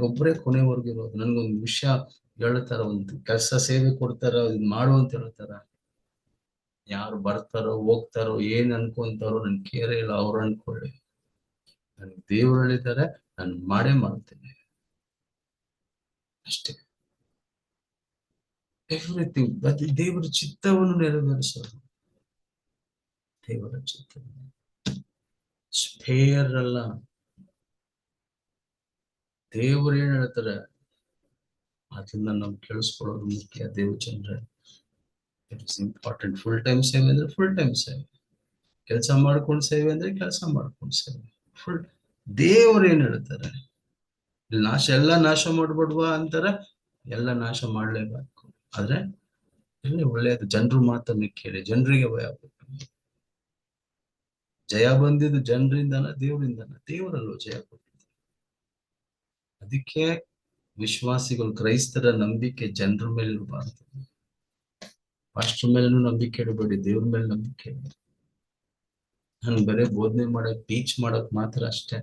ಒಬ್ಬರೇ ಕೊನೆವರೆಗೂ ಇರೋದು. ನನ್ಗೊಂದು ವಿಷಯ ಹೇಳ್ತಾರ, ಒಂದು ಕೆಲಸ ಸೇವೆ ಕೊಡ್ತಾರ, ಇದ್ ಮಾಡು ಅಂತ ಹೇಳ್ತಾರ. ಯಾರು ಬರ್ತಾರೋ ಹೋಗ್ತಾರೋ ಏನ್ ಅನ್ಕೊಂತಾರೋ ನನ್ ಕೇರೇ ಇಲ್ಲ, ಅವ್ರು ಅನ್ಕೊಳ್ಳಿ. ನನ್ಗೆ ದೇವ್ರು ಹೇಳಿದ್ದಾರೆ, ನಾನು ಮಾಡೇ ಮಾಡ್ತೇನೆ ಅಷ್ಟೇ. ಎವ್ರಿಥಿಂಗ್ ದೇವರ ಚಿತ್ತವನ್ನು ನೆರವೇರಿಸೋದು. ದೇವರ ಚಿತ್ತ ಸ್ಪೇರ್ ಅಲ್ಲ. ದೇವರು ಏನ್ ಹೇಳ್ತಾರೆ ಅದನ್ನ ನಾವು ಕೇಳಿಸ್ಕೊಳ್ಳೋದು ಮುಖ್ಯ. ದೇವ್ರ ಜನರೇ, it is important. Full time ಸೇವೆ ಅಂದ್ರೆ ಫುಲ್ ಟೈಮ್ ಸೇವೆ, ಕೆಲಸ ಮಾಡ್ಕೊಂಡು ಸೇವೆ ಅಂದ್ರೆ ಕೆಲಸ ಮಾಡ್ಕೊಂಡು ಸೇವೆ. ಫುಲ್ ದೇವ್ರು ಏನ್ ಹೇಳ್ತಾರೆ, ಎಲ್ಲ ನಾಶ ಮಾಡ್ಬಿಡ್ವಾ ಅಂತಾರೆ, ಎಲ್ಲ ನಾಶ ಮಾಡ್ಲೇಬೇಕು. ಆದ್ರೆ ಇಲ್ಲಿ ಒಳ್ಳೆಯದು, ಜನರು ಮಾತನ್ನು ಕೇಳಿ ಜನರಿಗೆ ಭಯ ಆಗ್ಬೇಕು. ಜಯ ಬಂದಿದ್ದು ಜನರಿಂದನ ದೇವರಿಂದನ? ದೇವರಲ್ಲೂ ಜಯ ಕೊಟ್ಟಿದ್ದು. ಅದಕ್ಕೆ ವಿಶ್ವಾಸಿಗಳು, ಕ್ರೈಸ್ತರ ನಂಬಿಕೆ ಜನರ ಮೇಲೆ ಇರಬಾರ್ದು. ಪಾಸ್ಟರ್ ಮೇಲೂ ನಂಬಿಕೆ ಇಡಬೇಡಿ, ದೇವ್ರ ಮೇಲೆ ನಂಬಿಕೆ ಇಡಬೇಡಿ. ನಾನು ಬರೇ ಬೋಧನೆ ಮಾಡಕ್, ಟೀಚ್ ಮಾಡಕ್ ಮಾತ್ರ ಅಷ್ಟೇ.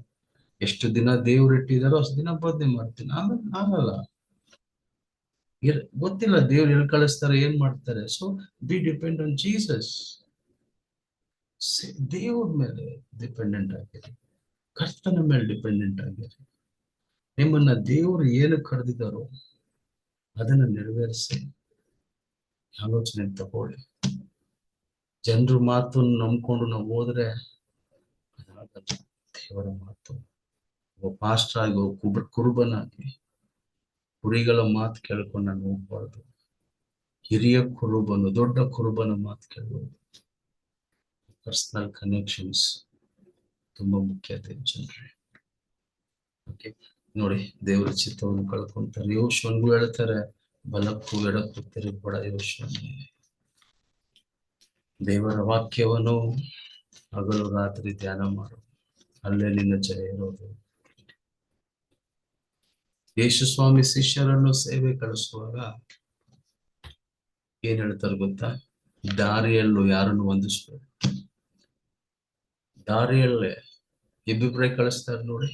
ಎಷ್ಟು ದಿನ ದೇವ್ರು ಇಟ್ಟಿದಾರೋ ಅಷ್ಟು ದಿನ ಬೋಧನೆ ಮಾಡ್ತೀನಿ, ಆಮೇಲೆ ಆಗಲ್ಲ. ಗೊತ್ತಿಲ್ಲ ದೇವ್ರು ಎಲ್ಲಿ ಕಳಿಸ್ತಾರೆ, ಏನ್ ಮಾಡ್ತಾರೆ. So B depend on Jesus. ದೇವ್ರ ಮೇಲೆ ಡಿಪೆಂಡೆಂಟ್ ಆಗಿರಿ, ಕರ್ತನ ಮೇಲೆ ಡಿಪೆಂಡೆಂಟ್ ಆಗಿರಿ. ನಿಮ್ಮನ್ನ ದೇವರು ಏನು ಕರೆದಿದ್ದಾರೋ ಅದನ್ನ ನೆರವೇರಿಸಿ ಆಲೋಚನೆ ತಗೊಳ್ಳಿ. ಜನರ ಮಾತನ್ನು ನಂಬ್ಕೊಂಡು ನಾವು ಹೋದ್ರೆ ಅದಾಗಲ್ಲ. ದೇವರ ಮಾತು, ಒಬ್ಬ ಪಾಸ್ಟರ್ ಆಗಿ, ಒಬ್ಬ ಕುರುಬನಾಗಿ ಕುರಿಗಳ ಮಾತು ಕೇಳ್ಕೊಂಡು ನಾನು ಹೋಗ್ಬಾರ್ದು. ಹಿರಿಯ ಕುರುಬನು, ದೊಡ್ಡ ಕುರುಬನ ಮಾತು ಕೇಳ್ಬೋದು. ಪರ್ಸನಲ್ ಕನೆಕ್ಷನ್ಸ್ ತುಂಬಾ ಮುಖ್ಯ ಜನರೇ. ಓಕೆ, ನೋಡಿ, ದೇವರ ಚಿತ್ತವನ್ನು ಕಳ್ಕೊಂತಾರೆ. ಯೋಶುವನಿಗೂ ಹೇಳ್ತಾರೆ, ಬಲಕ್ಕೂ ಎಡಕ್ಕೂ ತಿರುಗಬೇಡ ಯೋಶುವನೇ. ದೇವರ ವಾಕ್ಯವನ್ನು ಹಗಲು ರಾತ್ರಿ ಧ್ಯಾನ ಮಾಡು, ಅಲ್ಲೇ ನಿನ್ನ ಜಯ ಇರೋದು. ಯೇಸು ಸ್ವಾಮಿ ಶಿಷ್ಯರನ್ನು ಸೇವೆ ಕಳಿಸುವಾಗ ಏನ್ ಹೇಳ್ತಾರೆ ಗೊತ್ತಾ? ದಾರಿಯಲ್ಲೂ ಯಾರನ್ನು ವಂದಿಸ್ಬೇಕು. ದಾರಿಯಲ್ಲೇ ಇಬ್ಬಿಬ್ರೇ ಕಳಿಸ್ತಾರೆ ನೋಡಿ,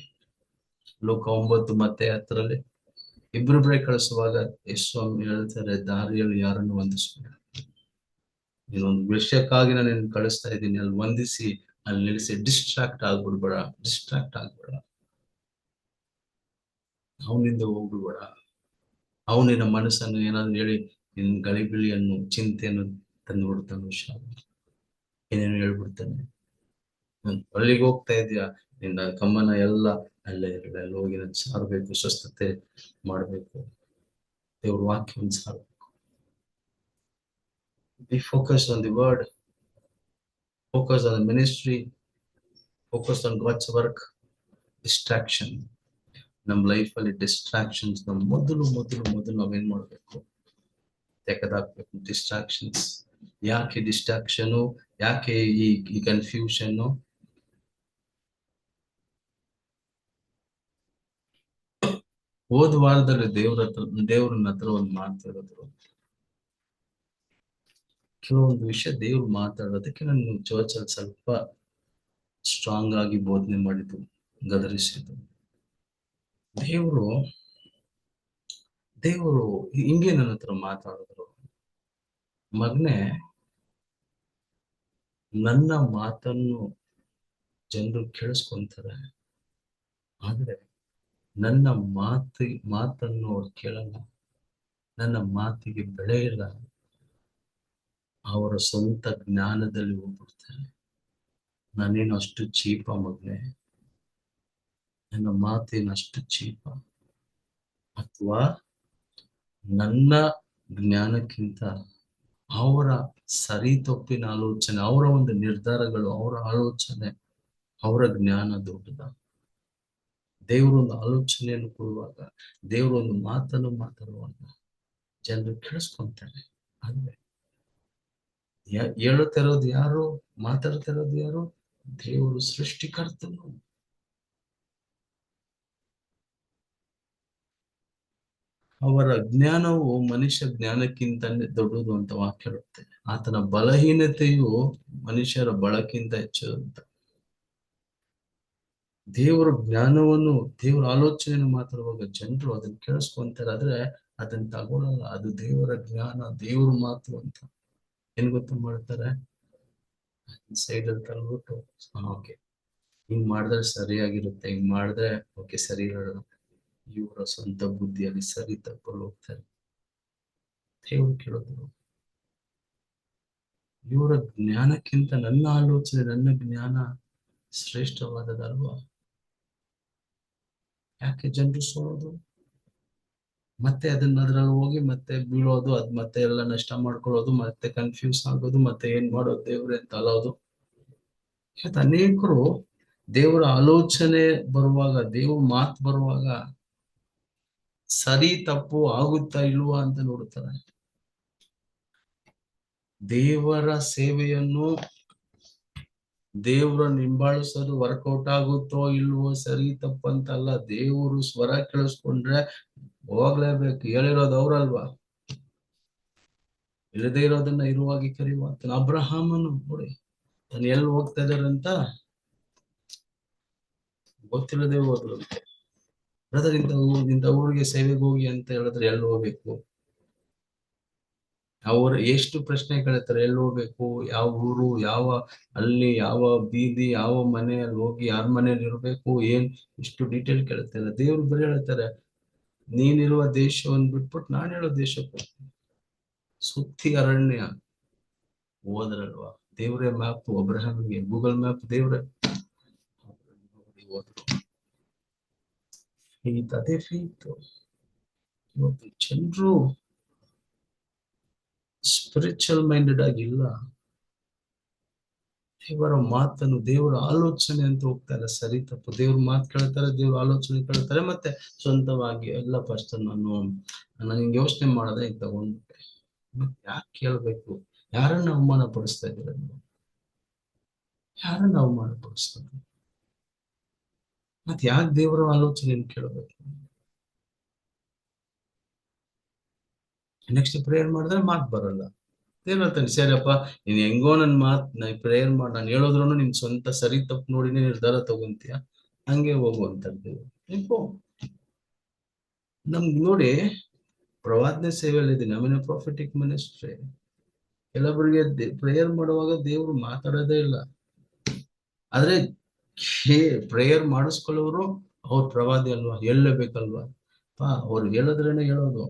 ಲೋಕ 9 ಮತ್ತೆ 10 ಇಬ್ಬಿಬ್ರೇ ಕಳಿಸುವಾಗ ಯೇಸು ಸ್ವಾಮಿ ಹೇಳ್ತಾರೆ, ದಾರಿಯಲ್ಲಿ ಯಾರನ್ನು ವಂದಿಸ್ಬೇಡ. ಇನ್ನೊಂದು ವಿಷಯಕ್ಕಾಗಿ ನಾನು ನಿನ್ನ ಕಳಿಸ್ತಾ ಇದ್ದೀನಿ, ಅಲ್ಲಿ ವಂದಿಸಿ ಅಲ್ಲಿ ನಿಲ್ಲಿಸಿ ಡಿಸ್ಟ್ರಾಕ್ಟ್ ಆಗ್ಬಿಡ್ಬೇಡ. ಅವನಿಂದ ಹೋಗ್ಬಿಡ್ಬೇಡ. ಅವನಿನ ಮನಸ್ಸನ್ನು ಏನಾದ್ರು ಹೇಳಿ ನಿನ್ ಗಳಿಬಿಳಿಯನ್ನು, ಚಿಂತೆಯನ್ನು ತಂದು ಬಿಡ್ತಾನೆ. ಏನೇನು ಹೇಳ್ಬಿಡ್ತಾನೆ. ಅಲ್ಲಿಗೆ ಹೋಗ್ತಾ ಇದೆಯಾ, ನಿನ್ನ ಗಮನ ಎಲ್ಲ ಅಲ್ಲೇ ಇರಲ್ಲ. ಅಲ್ಲಿ ಹೋಗಿ ನಾನು ಸಾರ್ಬೇಕು, ಸ್ವಸ್ಥತೆ ಮಾಡ್ಬೇಕು, ದೇವ್ರ ವಾಕ್ಯವನ್ನು ಸಾರ್ಬೇಕು. Be focused on the word, focus on the ministry, focus on God's work. Distraction, ನಮ್ಮ ಲೈಫ್ ಅಲ್ಲಿ ಡಿಸ್ಟ್ರಾಕ್ಷನ್ಸ್ ಮೊದಲು ನಾವೇನ್ ಮಾಡ್ಬೇಕು, ತೆಗೆದಾಕ್ಬೇಕು. ಡಿಸ್ಟ್ರಾಕ್ಷನ್ಸ್ ಯಾಕೆ? ಡಿಸ್ಟ್ರಾಕ್ಷನು ಯಾಕೆ? ಈ ಕನ್ಫ್ಯೂಷನ್. ಹೋದ ವಾರದಲ್ಲಿ ದೇವ್ರನ್ನ ಹತ್ರ ಒಂದು ಮಾತಾಡಿದ್ರು. ಕೆಲವೊಂದು ವಿಷಯ ದೇವ್ರು ಮಾತಾಡೋದಕ್ಕೆ ನಾನು ಚರ್ಚಲ್ಲಿ ಸ್ವಲ್ಪ ಸ್ಟ್ರಾಂಗ್ ಆಗಿ ಬೋಧನೆ ಮಾಡಿದ್ದು, ಗದರಿಸಿದ್ದು. ದೇವರು ಹಿಂಗೆ ನನ್ನ ಹತ್ರ ಮಾತಾಡಿದ್ರು, ಮಗನೇ, ನನ್ನ ಮಾತನ್ನು ಜನರು ಕೇಳಿಸ್ಕೊಂತಾರೆ, ಆದ್ರೆ ನನ್ನ ಮಾತನ್ನು ಅವ್ರು ಕೇಳಲ್ಲ. ನನ್ನ ಮಾತಿಗೆ ಬೆಲೆ ಇಲ್ಲ. ಅವರ ಸ್ವಂತ ಜ್ಞಾನದಲ್ಲಿ ಹೋಗ್ಬಿಡ್ತಾರೆ. ನಾನೇನು ಅಷ್ಟು ಚೀಪ ಮಗನೇ, ನನ್ನ ಮಾತೇನು ಅಷ್ಟು ಚೀಪ, ಅಥವಾ ನನ್ನ ಜ್ಞಾನಕ್ಕಿಂತ ಅವರ ಸರಿ ತಪ್ಪಿನ ಆಲೋಚನೆ, ಅವರ ಒಂದು ನಿರ್ಧಾರಗಳು, ಅವರ ಆಲೋಚನೆ, ಅವರ ಜ್ಞಾನ ದೊಡ್ಡದ. ದೇವರೊಂದು ಆಲೋಚನೆಯನ್ನು ಕೊಡುವಾಗ, ದೇವರೊಂದು ಮಾತನ್ನು ಮಾತಾಡುವಾಗ ಜನರು ಕೇಳಿಸ್ಕೊಂತಾರೆ. ಅಂದ್ರೆ ಹೇಳುತ್ತಿರೋದು ಯಾರು, ಮಾತಾಡ್ತಿರೋದು ಯಾರು? ದೇವರು ಸೃಷ್ಟಿಕರ್ತನು. ಅವರ ಜ್ಞಾನವು ಮನುಷ್ಯ ಜ್ಞಾನಕ್ಕಿಂತ ದೊಡ್ಡದು ಅಂತ ವಾಕ್ಯ ಹೇಳುತ್ತೆ. ಆತನ ಬಲಹೀನತೆಯು ಮನುಷ್ಯರ ಬಳಕ್ಕಿಂತ ಹೆಚ್ಚು ಅಂತ. ದೇವರ ಜ್ಞಾನವನ್ನು, ದೇವರ ಆಲೋಚನೆಯನ್ನು ಮಾತಾಡುವಾಗ ಜನರು ಅದನ್ನ ಕೇಳಿಸ್ಕೊಂತಾರೆ. ಆದ್ರೆ ಅದನ್ನ ತಗೊಳ್ಳಲ್ಲ. ಅದು ದೇವರ ಜ್ಞಾನ, ದೇವರ ಮಾತು ಅಂತ ಏನ್ ಗೊತ್ತ ಮಾಡ್ತಾರೆ, ಸೈಡ್ ಅಲ್ಲಿ ತಳ್ಬಿಟ್ಟು, ಓಕೆ ಹಿಂಗ್ ಮಾಡಿದ್ರೆ ಸರಿಯಾಗಿರುತ್ತೆ, ಹಿಂಗ್ ಮಾಡಿದ್ರೆ ಓಕೆ ಸರಿ ಹೇಳೋಣ. ಇವರ ಸ್ವಂತ ಬುದ್ಧಿಯಲ್ಲಿ ಸರಿ ತಪ್ಪಲ್ಲಿ ಹೋಗ್ತಾರೆ. ದೇವರು ಕೇಳೋದು, ಇವರ ಜ್ಞಾನಕ್ಕಿಂತ ನನ್ನ ಆಲೋಚನೆ, ನನ್ನ ಜ್ಞಾನ ಶ್ರೇಷ್ಠವಾದದಲ್ವಾ? ಯಾಕೆ ಜನರು ಸೋಲೋದು? ಮತ್ತೆ ಅದ್ರಲ್ಲಿ ಹೋಗಿ ಮತ್ತೆ ಬೀಳೋದು, ಅದ್ ಮತ್ತೆ ಎಲ್ಲ ನಷ್ಟ ಮಾಡ್ಕೊಳ್ಳೋದು, ಮತ್ತೆ ಕನ್ಫ್ಯೂಸ್ ಆಗೋದು, ಮತ್ತೆ ಏನ್ ಮಾಡೋದು ದೇವ್ರೆ ಅಂತ ಅಲ್ಲೋದು. ಅನೇಕರು ದೇವರ ಆಲೋಚನೆ ಬರುವಾಗ, ದೇವ್ರ ಮಾತು ಬರುವಾಗ ಸರಿ ತಪ್ಪು ಆಗುತ್ತಾ ಇಲ್ವಾ ಅಂತ ನೋಡುತ್ತಾರೆ. ದೇವರ ಸೇವೆಯನ್ನು, ದೇವರನ್ನು ಹಿಂಬಾಲಿಸೋದು ವರ್ಕೌಟ್ ಆಗುತ್ತೋ ಇಲ್ವೋ, ಸರಿ ತಪ್ಪಂತಲ್ಲ. ದೇವರು ಸ್ವರ ಕೇಳಿಸ್ಕೊಂಡ್ರೆ ಹೋಗ್ಲೇಬೇಕು. ಹೇಳಿರೋದು ಅವ್ರಲ್ವಾ? ಇಲ್ಲದೆ ಇರೋದನ್ನ ಇರುವಾಗಿ ಕರೆಯುವಂತ ಅಬ್ರಹಾಮನು ನೋಡಿ, ತಾನು ಎಲ್ಲಿ ಹೋಗ್ತಾ ಇದಾರಂತ ಗೊತ್ತಿಲ್ಲದೆ ಹೋದ್ರು. ಬ್ರದರ್ ಇಂಥ ಊರಿಗೆ ಸೇವೆಗೆ ಹೋಗಿ ಅಂತ ಹೇಳಿದ್ರೆ ಎಲ್ಲಿ ಹೋಗ್ಬೇಕು? ಅವ್ರು ಎಷ್ಟು ಪ್ರಶ್ನೆ ಕೇಳ್ತಾರೆ, ಎಲ್ಲಿ ಹೋಗ್ಬೇಕು, ಯಾವ ಊರು, ಯಾವ ಅಲ್ಲಿ ಯಾವ ಬೀದಿ, ಯಾವ ಮನೆಯಲ್ಲಿ ಹೋಗಿ ಯಾರ ಮನೆಯಲ್ಲಿ ಇರ್ಬೇಕು, ಏನ್, ಇಷ್ಟು ಡೀಟೇಲ್ ಕೇಳ್ತಾರೆ. ದೇವ್ರು ಬರೀ ಹೇಳ್ತಾರೆ, ನೀನಿರುವ ದೇಶವನ್ನು ಬಿಟ್ಬಿಟ್ಟು ನಾನು ಹೇಳೋ ದೇಶಕ್ಕೆ ಹೋಗ್ತೀನಿ. ಸುತ್ತಿ ಅರಣ್ಯ ಹೋದ್ರಲ್ವಾ? ದೇವ್ರೇ ಮ್ಯಾಪ್ ಅಬ್ರಹಾಮಿಗೆ, ಗೂಗಲ್ ಮ್ಯಾಪ್ ದೇವ್ರೆ ಹೋದ್ರು. ಅದೇ ಫೀತ್. ಇವತ್ತು ಜನರು ಸ್ಪಿರಿಚುವಲ್ ಮೈಂಡೆಡ್ ಆಗಿಲ್ಲ. ದೇವರ ಮಾತನ್ನು, ದೇವರ ಆಲೋಚನೆ ಅಂತ ಹೋಗ್ತಾರೆ. ಸರಿ ತಪ್ಪು, ದೇವ್ರ ಮಾತು ಕೇಳ್ತಾರೆ, ದೇವ್ರ ಆಲೋಚನೆ ಕೇಳ್ತಾರೆ, ಮತ್ತೆ ಸ್ವಂತವಾಗಿ ಎಲ್ಲ ಫಸ್ಟ್ ನಾನು ಯೋಚನೆ ಮಾಡದೆ ಈಗ ತಗೊಂಡ್ಬಿಟ್ಟೆ. ಮತ್ತೆ ಯಾಕೆ ಕೇಳ್ಬೇಕು? ಯಾರನ್ನ ಅವಮಾನ ಪಡಿಸ್ತಾ ಇದ್ದೀರ ನೀವು? ಯಾರನ್ನ ಅವಮಾನ ಪಡಿಸ್ತಾ? ಮತ್ತೆ ಯಾಕೆ ದೇವರ ಆಲೋಚನೆಯನ್ನು ಕೇಳಬೇಕು? ನೆಕ್ಸ್ಟ್ ಪ್ರೇಯರ್ ಮಾಡಿದ್ರೆ ಮಾತು ಬರಲ್ಲ. ದೇವ್ರ ಹೇಳ್ತಾನೆ, ಸರಿಯಪ್ಪ ನೀನ್ ಹೆಂಗೋ ನನ್ ಮಾತ್ ಪ್ರೇಯರ್ ಮಾಡಿ ನಾನು ಹೇಳಿದ್ರು ನಿನ್ ಸ್ವಂತ ಸರಿ ತಪ್ಪು ನೋಡಿನೇ ನಿರ್ಧಾರ ತಗೊಂತೀಯ, ಹಂಗೆ ಹೋಗುವಂತದ್ದು. ನಮ್ಗೆ ನೋಡಿ, ಪ್ರವಾದನೆ ಸೇವೆಯಲ್ಲಿ ಇದೀನಿ, ಆಮೇಲೆ ಪ್ರಾಫಿಟಿಕ್ ಮಿನಿಸ್ಟ್ರಿ. ಕೆಲವರಿಗೆ ಪ್ರೇಯರ್ ಮಾಡುವಾಗ ದೇವ್ರು ಮಾತಾಡೋದೇ ಇಲ್ಲ. ಆದ್ರೆ ಪ್ರೇಯರ್ ಮಾಡಿಸ್ಕೊಳ್ಳೋರು ಅವ್ರ ಪ್ರವಾದಿ ಅಲ್ವಾ, ಹೇಳಲೇಬೇಕಲ್ವಾ? ಅವ್ರು ಹೇಳಿದ್ರೇನೆ ಹೇಳೋದು.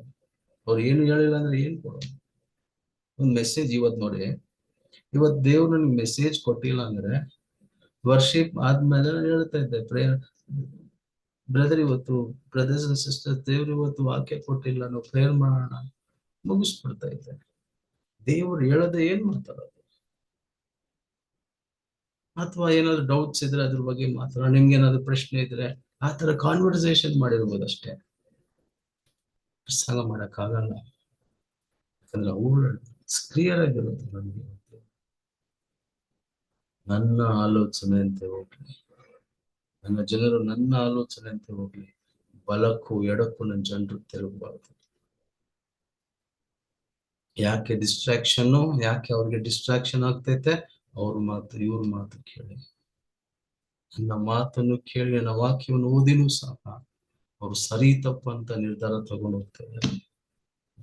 ಅವ್ರು ಏನು ಹೇಳಿಲ್ಲ ಅಂದ್ರೆ ಏನ್ ಕೊಡೋದು? ಒಂದ್ ಮೆಸೇಜ್ ಇವತ್ ನೋಡಿ, ಇವತ್ ದೇವ್ರು ನನ್ಗೆ ಮೆಸೇಜ್ ಕೊಟ್ಟಿಲ್ಲ ಅಂದ್ರೆ ವರ್ಷಿಪ್ ಆದ್ಮೇಲೆ ನಾನು ಹೇಳ್ತಾ ಇದ್ದೆ, ಪ್ರೇಯರ್ ಬ್ರದರ್ ಇವತ್ತು, ಬ್ರದರ್ಸ್ ಅಂಡ್ ಸಿಸ್ಟರ್ಸ್, ದೇವ್ರು ಇವತ್ತು ವಾಕ್ಯ ಕೊಟ್ಟಿಲ್ಲ, ನಾವು ಪ್ರೇಯರ್ ಮಾಡೋಣ, ಮುಗಿಸ್ಬಿಡ್ತಾ ಇದ್ದೆ. ದೇವ್ರು ಹೇಳೋದೇ ಏನ್ ಮಾತಾಡೋದು? ಅಥವಾ ಏನಾದ್ರು ಡೌಟ್ಸ್ ಇದ್ರೆ ಅದ್ರ ಬಗ್ಗೆ ಮಾತಾಡೋಣ, ನಿಮ್ಗೆ ಏನಾದ್ರು ಪ್ರಶ್ನೆ ಇದ್ರೆ ಆ ತರ ಕಾನ್ವರ್ಸೇಷನ್ ಮಾಡಿರ್ಬೋದು ಅಷ್ಟೇ. ಪ್ರಸಂಗ ಮಾಡಕ್ ಆಗಲ್ಲ. ಯಾಕಂದ್ರೆ ಅವ್ರು ಕ್ಲಿಯರ್ ಆಗಿರುತ್ತೆ. ನನ್ಗೆ ನನ್ನ ಆಲೋಚನೆ ಅಂತ ಹೋಗ್ಲಿ, ನನ್ನ ಜನರು ನನ್ನ ಆಲೋಚನೆ ಅಂತ ಹೋಗ್ಲಿ, ಬಲಕ್ಕೂ ಎಡಕ್ಕೂ ನನ್ನ ಜನರು ತಿರುಗಬಾರ್ದು. ಯಾಕೆ ಡಿಸ್ಟ್ರಾಕ್ಷನ್? ಯಾಕೆ ಅವ್ರಿಗೆ ಡಿಸ್ಟ್ರಾಕ್ಷನ್ ಆಗ್ತೈತೆ? ಅವ್ರ ಮಾತು, ಇವ್ರ ಮಾತು ಕೇಳಿ, ನನ್ನ ಮಾತನ್ನು ಕೇಳಿ, ನನ್ನ ವಾಕ್ಯವನ್ನು ಓದಿನೂ ಸಹ ಅವ್ರು ಸರಿ ತಪ್ಪು ಅಂತ ನಿರ್ಧಾರ ತಗೊಂಡು ಹೋಗ್ತಾರೆ.